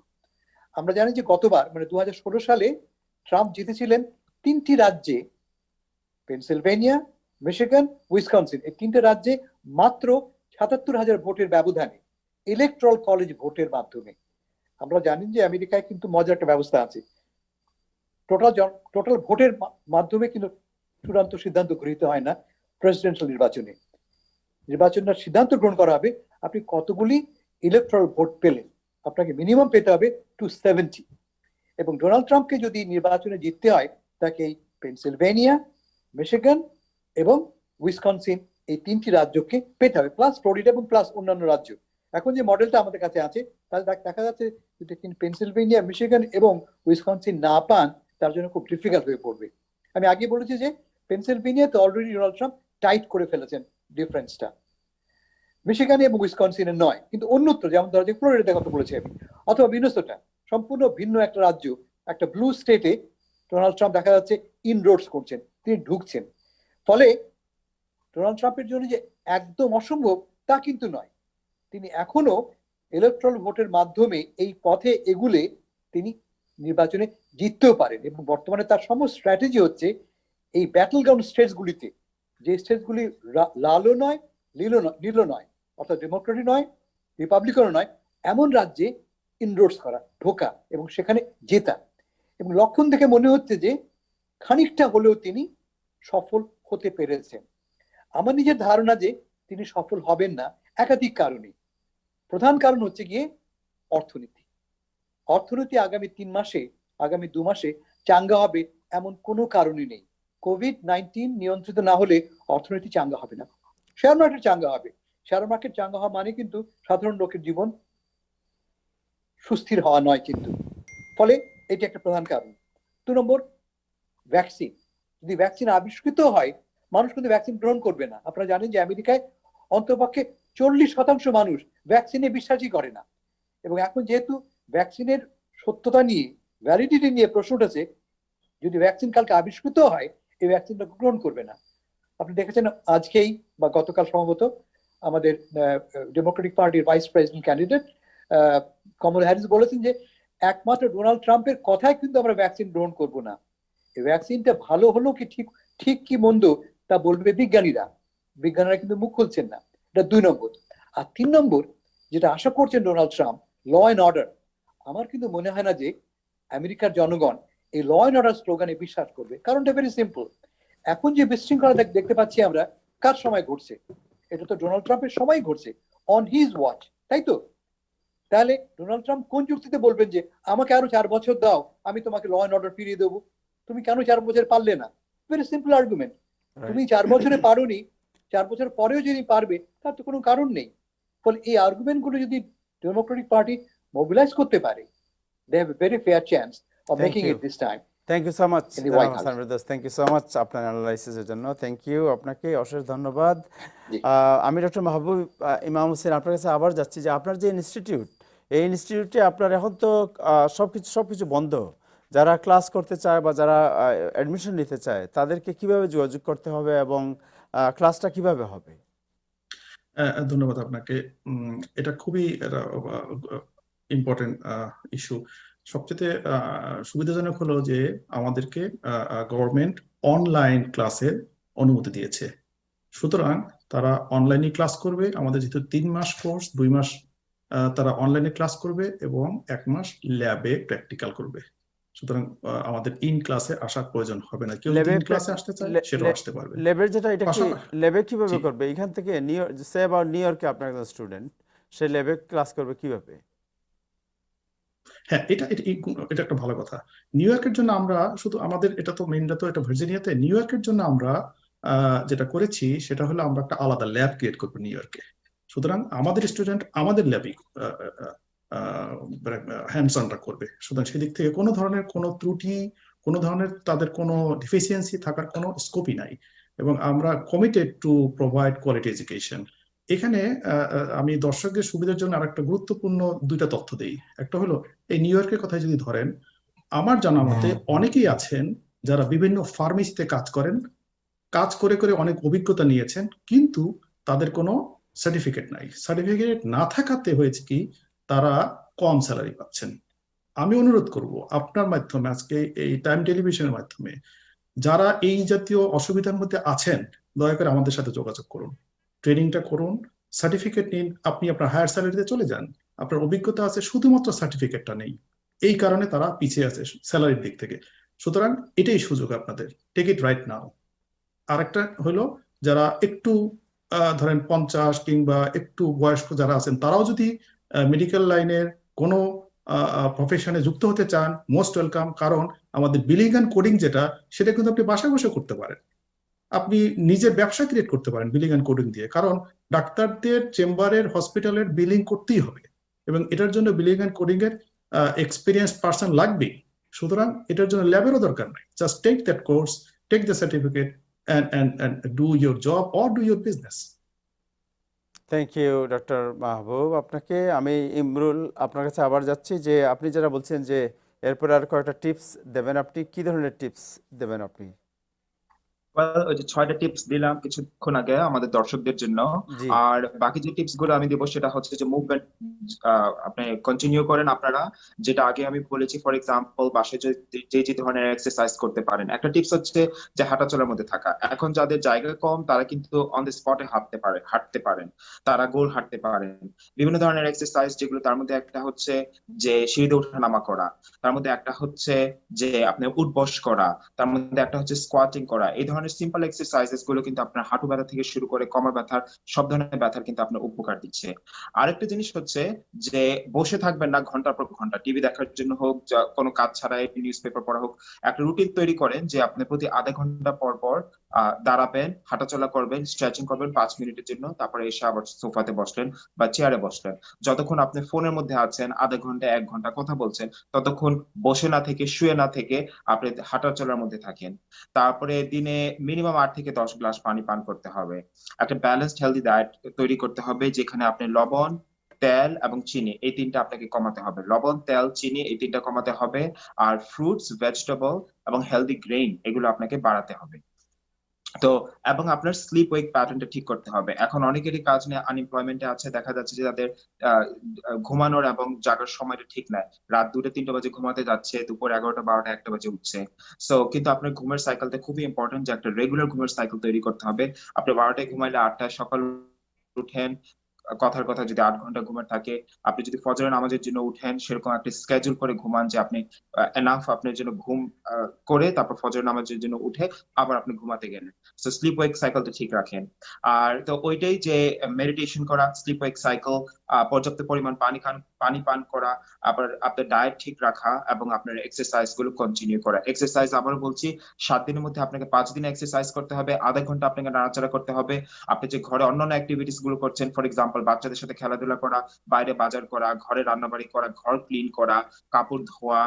আমরা জানি যে গতবার মানে 2016 সালে ট্রাম্প জিতেছিলেন 3টি রাজ্যে, পেনসিলভেনিয়া, মিশিগান, উইসকনসিন, এই 3টে রাজ্যে মাত্র 77,000 ভোটের ব্যবধানে ইলেকট্রাল কলেজ ভোটের মাধ্যমে। আমরা জানি যে আমেরিকায় কিন্তু মজার একটা ব্যবস্থা আছে, টোটাল ভোটের মাধ্যমে কিন্তু চূড়ান্ত সিদ্ধান্ত গৃহীত হয় না। প্রেসিডেন্সিয়াল নির্বাচনের সিদ্ধান্ত গ্রহণ করা হবে আপনি কতগুলি ইলেকট্রাল ভোট পেলেন, আপনাকে মিনিমাম পেতে হবে 270। এবং ডোনাল্ড ট্রাম্পকে যদি নির্বাচনে জিততে হয় তাকে এই পেনসিলভেনিয়া, মিশিগান এবং উইসকনসিন এই 3টি রাজ্যকে পেতে হবে, প্লাস ফ্লোরিডা এবং প্লাস অন্যান্য রাজ্য। এখন যে মডেলটা আমাদের কাছে আছে তাহলে দেখা যাচ্ছে যদি পেনসিলভেনিয়া, মিশিগান এবং উইসকনসিন না পান তার জন্য খুব ডিফিকাল্ট হয়ে পড়বে। আমি আগে বলেছি যে পেনসিলভেনিয়াতে অলরেডি ডোনাল্ড ট্রাম্প টাইট করে ফেলেছেন ডিফারেন্সটা, মিশিগানে এবং উইসকনসিনে নয়, কিন্তু অন্যত্র যেমন ধরা যাক ফ্লোরিডার কথা বলেছি আমি, অথবা মিনেসোটা, সম্পূর্ণ ভিন্ন একটা রাজ্য, একটা ব্লু স্টেটে ডোনাল্ড ট্রাম্প দেখা যাচ্ছে ইনরোডস করছেন, তিনি ঢুকছেন। ফলে ডোনাল্ড ট্রাম্পের জন্য যে একদম অসম্ভব তা কিন্তু নয়, তিনি এখনো ইলেকট্রাল ভোটের মাধ্যমে এই পথে এগুলে তিনি নির্বাচনে জিততেও পারেন। এবং বর্তমানে তার সমস্ত স্ট্র্যাটেজি হচ্ছে এই ব্যাটল গ্রাউন্ড স্টেটসগুলিতে, যে স্টেটসগুলি লালও নয় নীলও নয়, অর্থাৎ ডেমোক্রেটিক নয় রিপাবলিকানও নয়, এমন রাজ্যে ইনরোডস করা, ঢোকা এবং সেখানে জেতা। এবং লক্ষণ দেখে মনে হচ্ছে যে খানিকটা হলেও তিনি সফল হতে পেরেছেন। আমার নিজের ধারণা যে তিনি সফল হবেন না একাধিক কারণে। প্রধান কারণ হচ্ছে গিয়ে অর্থনীতি। অর্থনীতি আগামী 3 মাসে, আগামী 2 মাসে চাঙ্গা হবে এমন কোনো কারণই নেই। কোভিড-19 নিয়ন্ত্রিত না হলে অর্থনীতি চাঙ্গা হবে না। শেয়ার মার্কেট চাঙ্গা হবে। শেয়ার মার্কেট চাঙ্গা হওয়া মানে কিন্তু সাধারণ লোকের জীবন সুস্থির হওয়া নয় কিন্তু। ফলে এটি একটা প্রধান কারণ। 2 নম্বর, ভ্যাকসিন। যদি ভ্যাকসিন আবিষ্কৃত হয়, মানুষ কিন্তু ভ্যাকসিন গ্রহণ করবে না। আপনারা জানেন যে আমেরিকায় অন্তপক্ষে 40% মানুষ ভ্যাকসিনে বিশ্বাসই করে না। এবং এখন যেহেতু ভ্যাকসিনের সত্যতা নিয়ে, ভ্যালিডিটি নিয়ে প্রশ্ন উঠেছে, যদি ভ্যাকসিন কালকে আবিষ্কৃত হয়, এই ভ্যাকসিনটা গ্রহণ করবে না। আপনি দেখেছেন আজকেই বা গতকাল সম্ভবত আমাদের ডেমোক্রেটিক পার্টির ভাইস প্রেসিডেন্ট ক্যান্ডিডেট কমলা হ্যারিস বলেছেন যে একমাত্র ডোনাল্ড ট্রাম্পের কথায় কিন্তু আমরা ভ্যাকসিন গ্রহণ করব না। এই ভ্যাকসিনটা ভালো হলো কি ঠিক কি মন্দ তা বলবে বিজ্ঞানীরা। বিজ্ঞানীরা কিন্তু মুখ খুলছেন না। এটা 2 নম্বর। আর 3 নম্বর, যেটা আশা করছেন Donald Trump, law and order. আমার কিন্তু মনে হয় না যে আমেরিকার জনগণ এই ল অ্যান্ড অর্ডার স্লোগানে বিশ্বাস করবে। কারণটা ভেরি সিম্পল। এখন যে বিশৃঙ্খলা দেখতে পাচ্ছি আমরা, কার সময় ঘটছে? এটা তো ডোনাল্ড ট্রাম্পের সময় ঘটছে, অন হিজ ওয়াচ, তাই তো? তাহলে ডোনাল্ড ট্রাম্প কোন যুক্তিতে বলবেন যে আমাকে আরো 4 বছর দাও, আমি তোমাকে ল অ্যান্ড অর্ডার ফিরিয়ে দেবো? তুমি কেন 4 বছর পারলে না? Very simple argument. তুমি 4 বছরে পারোনি, 4 বছর পরেও যদি পারবে, তার তো কোনো কারণ নেই। ফলে এই আর্গুমেন্ট গুলো যদি ডেমোক্রেটিক পার্টি মোবিলাইজ করতে পারে, they have a very fair chance of making it this time. Thank you so much in the White House. Thank you so much আপনার অ্যানালাইসিসের জন্য। থ্যাংক ইউ, আপনাকে অশেষ ধন্যবাদ। জি। আমি ডক্টর মাহবুব ইমাম হোসেন আপনার কাছে আবার যাচ্ছি যে আপনার যে ইনস্টিটিউট, এই ইনস্টিটিউটে আপনার এখন তো সবকিছু বন্ধ। যারা ক্লাস করতে চায় বা যারা অ্যাডমিশন নিতে চায়, তাদেরকে কিভাবে যোগাযোগ করতে হবে এবং ক্লাসটা কিভাবে হবে? ধন্যবাদ আপনাকে। এটা খুবই ইম্পর্টেন্ট ইস্যু। সবচেয়ে সুবিধাজনক হলো যে আমাদেরকে গভর্নমেন্ট অনলাইন ক্লাসের অনুমতি দিয়েছে। সুতরাং তারা অনলাইনে ক্লাস করবে। আমাদের যেহেতু 3 মাস কোর্স, 2 মাস তারা অনলাইনে ক্লাস করবে এবং 1 মাস ল্যাবে প্র্যাকটিক্যাল করবে। সুতরাং আমাদের ইন ক্লাসে আসার প্রয়োজন হবে না। কেউ ইন ক্লাসে আসতে চায় সেটাও আসতে পারবে। ল্যাবের যেটা, এটা কি ল্যাবে কিভাবে করবে? এখান থেকে নিউ ইয়র্কে আপনার একজন স্টুডেন্ট, সে ল্যাবে ক্লাস করবে কিভাবে? হ্যাঁ, এটা একটা ভালো কথা। নিউ ইয়র্কের জন্য আমরা শুধু আমাদের, এটা তো মেইনটা তো এটা ভার্জিনিয়াতে, নিউ ইয়র্কের জন্য আমরা যেটা করেছি সেটা হলো আমরা একটা আলাদা ল্যাব ক্রিয়েট করবো নিউ ইয়র্কে। সুতরাং আমাদের স্টুডেন্ট আমাদের ল্যাবই হ্যান্ডস অনটা করবে। সুতরাং সেদিক থেকে কোনো ধরনের কোনো ত্রুটি, কোনো ধরনের তাদের কোনো ডিফিসিয়েন্সি থাকার কোনো স্কোপই নাই। এবং আমরা committed to provide quality education. এখানে আমি দর্শকদের সুবিধার জন্য আরেকটা গুরুত্বপূর্ণ 2টা তথ্য দেই। একটা হলো এই নিউ ইয়র্কের কথা যদি ধরেন, আমার জানা মতে অনেকেই আছেন যারা বিভিন্ন ফার্মেসিতে কাজ করেন, কাজ করে করে অনেক অভিজ্ঞতা নিয়েছেন, কিন্তু তাদের কোনো সার্টিফিকেট নাই। সার্টিফিকেট না থাকাতে হয়েছে কি, তারা কম স্যালারি পাচ্ছেন। আমি অনুরোধ করব আপনার মাধ্যমে, আজকে এই টাইম টেলিভিশনের মাধ্যমে, যারা এই জাতীয় অসুবিধার মধ্যে আছেন, দয়া করে আমাদের সাথে যোগাযোগ করুন, ট্রেনিংটা করুন, সার্টিফিকেট নিন, আপনি আপনার হায়ার স্যালারিতে চলে যান। আপনার অভিজ্ঞতা আছে, শুধুমাত্র সার্টিফিকেটটা নেই, এই কারণে তারা পিছিয়ে আছে স্যালারির দিক থেকে। সুতরাং এটাই সুযোগ আপনাদের, টেক ইট রাইট নাও। আরেকটা হলো যারা একটু ধরেন 50 কিংবা একটু বয়স্ক যারা আছেন, তারাও যদি মেডিকেল লাইনের কোনো প্রফেশনে যুক্ত হতে চান, মোস্ট ওয়েলকাম। কারণ আমাদের বিলিং অ্যান্ড কোডিং যেটা, সেটা কিন্তু আপনি বাসায় বসে করতে পারেন। আপনি নিজের ব্যবসা ক্রিয়েট করতে পারেন বিলিং অ্যান্ড কোডিং দিয়ে। কারণ ডাক্তারদের চেম্বারের, হসপিটালের বিলিং করতেই হবে এবং এটার জন্য বিলিং অ্যান্ড কোডিং এর এক্সপিরিয়েন্স পার্সন লাগবেই। সুতরাং এটার জন্য ল্যাবেরও দরকার নাই। Just take that course, take the certificate and do your job or do your business. Thank you doctor Mahbub আপনাকে। আমি ইমরুল আপনার কাছে আবার যাচ্ছি যে আপনি যারা বলছেন যে এরপর আর কয়েকটা টিপস দেবেন, আপনি কি ধরনের টিপস দেবেন আপনি? ওই যে 6টা টিপস দিলাম কিছুক্ষণ আগে আমাদের দর্শকদের জন্য, জি আর বাকি যে টিপস গুলো আমি দেবো সেটা হচ্ছে যে মুভমেন্ট আপনি কন্টিনিউ করেন আপনারা, যেটা আগে আমি বলেছি। ফর এক্সাম্পল বাসায় যে ধরনের এক্সারসাইজ করতে পারেন। একটা টিপস হচ্ছে যে হাঁটাচলার মধ্যে থাকা। এখন যাদের জায়গা কম তারা কিন্তু অন দ্য স্পটে হাঁটতে পারেন, তারা গোল হাঁটতে পারেন। বিভিন্ন ধরনের এক্সারসাইজ যেগুলো, তার মধ্যে একটা হচ্ছে যে সিঁড়িতে ওঠানামা করা, তার মধ্যে একটা হচ্ছে যে আপনি উঠবস করা, তার মধ্যে একটা হচ্ছে স্কোয়াটিং করা। এই ধরনের সিম্পল এক্সারসাইজেস গুলো কিন্তু আপনার হাঁটু ব্যথা থেকে শুরু করে কোমর ব্যথার, সব ধরনের ব্যথার কিন্তু আপনার উপকার দিচ্ছে। আরেকটা জিনিস হচ্ছে যে বসে থাকবেন না ঘন্টার পর ঘন্টা, টিভি দেখার জন্য হোক, কোনো কাজ ছাড়াই নিউজ পেপার পড়া হোক। একটা রুটিন তৈরি করেন যে আপনি প্রতি আধা ঘন্টা পর পর দাঁড়াবেন, হাঁটাচলা করবেন, স্ট্রেচিং করবেন 5 মিনিটের জন্য, তারপরে এসে আবার সোফাতে বসলেন বা চেয়ারে বসলেন। যতক্ষণ আপনি ফোনের মধ্যে আছেন, আধা ঘন্টা 1 ঘন্টা কথা বলছেন, ততক্ষণ বসে না থেকে, শুয়ে না থেকে আপনি হাঁটাচলার মধ্যে থাকেন। তারপরে দিনে মিনিমাম 8 থেকে 10 গ্লাস পানি পান করতে হবে। একটা ব্যালেন্সড হেলদি ডায়েট তৈরি করতে হবে, যেখানে আপনি লবণ, তেল এবং চিনি এই তিনটা আপনাকে কমাতে হবে। লবণ, তেল, চিনি এই তিনটা কমাতে হবে। আর ফ্রুটস, ভেজিটেবল এবং হেলদি গ্রেইন এগুলো আপনাকে বাড়াতে হবে। তো এবং আপনার স্লিপ ওয়েক প্যাটার্নটা ঠিক করতে হবে। এখন অনেকেরই কাজ নিয়ে আনএমপ্লয়মেন্টে আছে, দেখা যাচ্ছে যে তাদের ঘুমানোর এবং জাগার সময়টা ঠিক নাই। রাত 2টা-3টা বাজে ঘুমাতে যাচ্ছে, দুপুর 11টা, 12টা, 1টা বাজে উঠছে। সো কিন্তু আপনার ঘুমের সাইকেলটা খুবই ইম্পর্টেন্ট, যে একটা রেগুলার ঘুমের সাইকেল তৈরি করতে হবে। আপনি 12টায় ঘুমাইলে 8টায় সকাল উঠেন, কথার কথা যদি 8 ঘন্টা ঘুমের থাকে, আপনি যদি ফজরের নামাজের জন্য উঠেন, সেরকম একটা স্কেজুল করে ঘুমান, যে আপনি এনাফ আপনার জন্য ঘুম করে তারপর ফজরের নামাজের জন্য উঠে আবার আপনি ঘুমাতে গেলেন। সো স্লিপ ওয়েক সাইকেলটা ঠিক রাখেন। আর তো ওইটাই যে মেডিটেশন করা, স্লিপ ওয়েক সাইকেল, পর্যাপ্ত পরিমাণ পানি পান করা, আবার আপনার ডায়েট ঠিক রাখা এবং আপনার এক্সারসাইজ গুলো কন্টিনিউ করা। এক্সারসাইজ আবারও বলছি, 7 দিনের মধ্যে আপনাকে 5 দিন এক্সারসাইজ করতে হবে, আধা ঘন্টা আপনাকে নাড়াচাড়া করতে হবে। আপনি যে ঘরে অন্যান্য অ্যাক্টিভিটিস গুলো করছেন, ফর এক্সাম্পল বাচ্চাদের সাথে খেলাধুলা করা, বাইরে বাজার করা, ঘরে রান্নাবাড়ি করা, ঘর ক্লিন করা, কাপড় ধোয়া,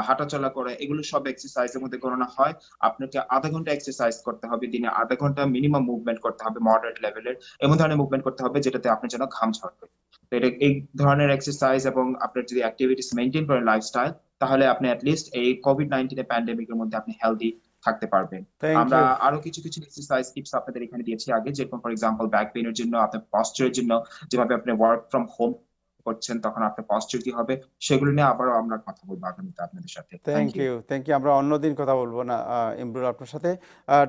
হাঁটাচলা করা, এগুলো সব এক্সারসাইজের মধ্যে গণনা হয়। আপনাকে আধা ঘন্টা এক্সারসাইজ করতে হবে, দিনে আধা ঘন্টা মিনিমাম মুভমেন্ট করতে হবে, মডারেট লেভেলের এমন ধরনের মুভমেন্ট করতে হবে যেটাতে আপনার যেন ঘাম ঝরবে। তো এটা এই ধরনের এক্সারসাইজ এবং আপনার যদি অ্যাক্টিভিটিস মেইনটেইন করেন লাইফস্টাইল, তাহলে আপনি অ্যাটলিস্ট এই কোভিড-19 প্যান্ডেমিকের মধ্যে আপনি হেলদি থাকতে পারবেন। আমরা আরো কিছু এক্সারসাইজ টিপস আপনাদের এখানে দিয়েছি আগে, যেরকম ফর এক্সাম্পল ব্যাক পেইনের জন্য, আপনার পশ্চারের জন্য, যেভাবে আপনি ওয়ার্ক ফ্রম হোম করছেন তখন আপনার পশ্চার কি হবে, সেগুলো নিয়ে আবারও আমরা কথা বলবো আগামীতে আপনাদের সাথে। Thank you. আমরা অন্যদিন কথা বলবো না ইমরুল আপনার সাথে।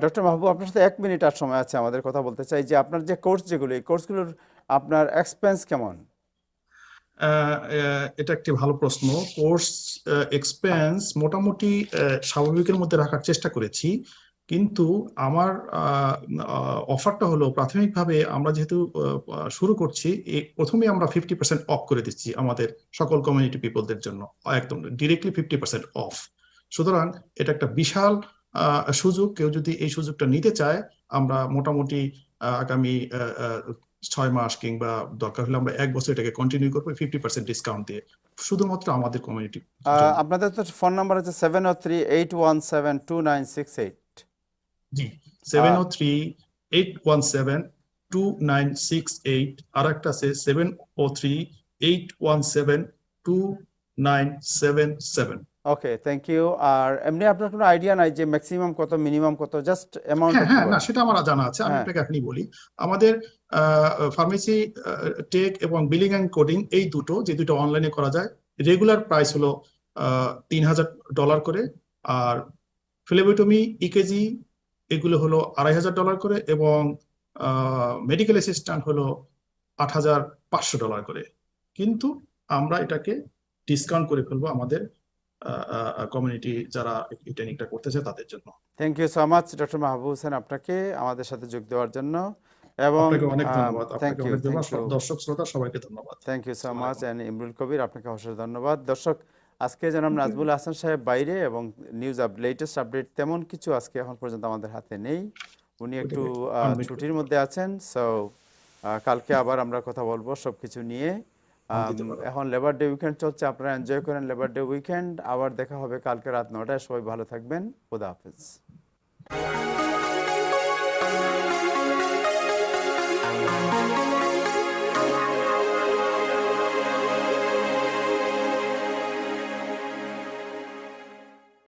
ডক্টর মাহবুব, আপনার সাথে 1 মিনিট আর সময় আছে, আমাদের কথা বলতে চাই যে আপনার যে কোর্স যেগুলো, এই কোর্সগুলোর আপনার এক্সপেন্স কেমন? এটা একটি ভালো প্রশ্ন। কোর্স এক্সপেন্স মোটামুটি স্বাভাবিকের মধ্যে রাখার চেষ্টা করেছি, কিন্তু আমার অফারটা হলো প্রাথমিকভাবে আমরা যেহেতু শুরু করছি, প্রথমে আমরা 50% অফ করে দিচ্ছি আমাদের সকল কমিউনিটি পিপলদের জন্য, একদম ডিরেক্টলি 50% অফ। সুতরাং এটা একটা বিশাল সুযোগ। কেউ যদি এই সুযোগটা নিতে চায়, আমরা মোটামুটি আগামী 6 মাস কিংবা দরকার হলে আমরা 1 বছর এটাকে কন্টিনিউ করবো 50% ডিসকাউন্ট দিয়ে, শুধুমাত্র আমাদের কমিউনিটি। আপনাদের তো ফোন নাম্বার আছে 703-817-2968। জি, 703-817-2968। আর একটা আছে 703-817-2977। ওকে, থ্যাংক ইউ। আর এমনি আপনার কোনো আইডিয়া নাই যে ম্যাক্সিমাম কত, মিনিমাম কত, জাস্ট অ্যামাউন্ট? হ্যাঁ, না সেটা আমার জানা আছে, আমি আপনাকে এখনই বলি। আমাদের ফার্মেসি টেক এবং বিলিং এন্ড কোডিং এই দুটো, যে দুটো অনলাইনে করা যায়, রেগুলার প্রাইস হলো $3000 করে, আর ফ্লেবোটমি, ইকেজি এগুলো হলো $2500 করে, এবং মেডিকেল অ্যাসিস্ট্যান্ট হলো $8500 করে। কিন্তু আমরা এটাকে ডিসকাউন্ট করে ফেলবো আমাদের কমিউনিটি যারা এই ট্রেনিংটা করতেছে তাদের জন্য। Thank you so much doctor Mahbub Hossain, আপনাকে আমাদের সাথে যোগ দেওয়ার জন্য। এবং আপনাকে অনেক ধন্যবাদ। থ্যাংক ইউ, দর্শক শ্রোতা সবাইকে ধন্যবাদ। Thank you so much. And Imrul Kabir, আপনাকে অশেষ ধন্যবাদ। দর্শক, আজকে জনাব নাজমুল হাসান সাহেব বাইরে, এবং নিউজ লেটেস্ট আপডেট তেমন কিছু আজকে এখন পর্যন্ত আমাদের হাতে নেই, উনি একটু ছুটির মধ্যে আছেন। সো কালকে আবার আমরা কথা বলবো সবকিছু নিয়ে। এখন লেবার ডে উইকেন্ড চলছে, আপনারা এনজয় করেন লেবার ডে উইকেন্ড। আবার দেখা হবে কালকে রাত 9টায়। সবাই ভালো থাকবেন। খোদা হাফেজ।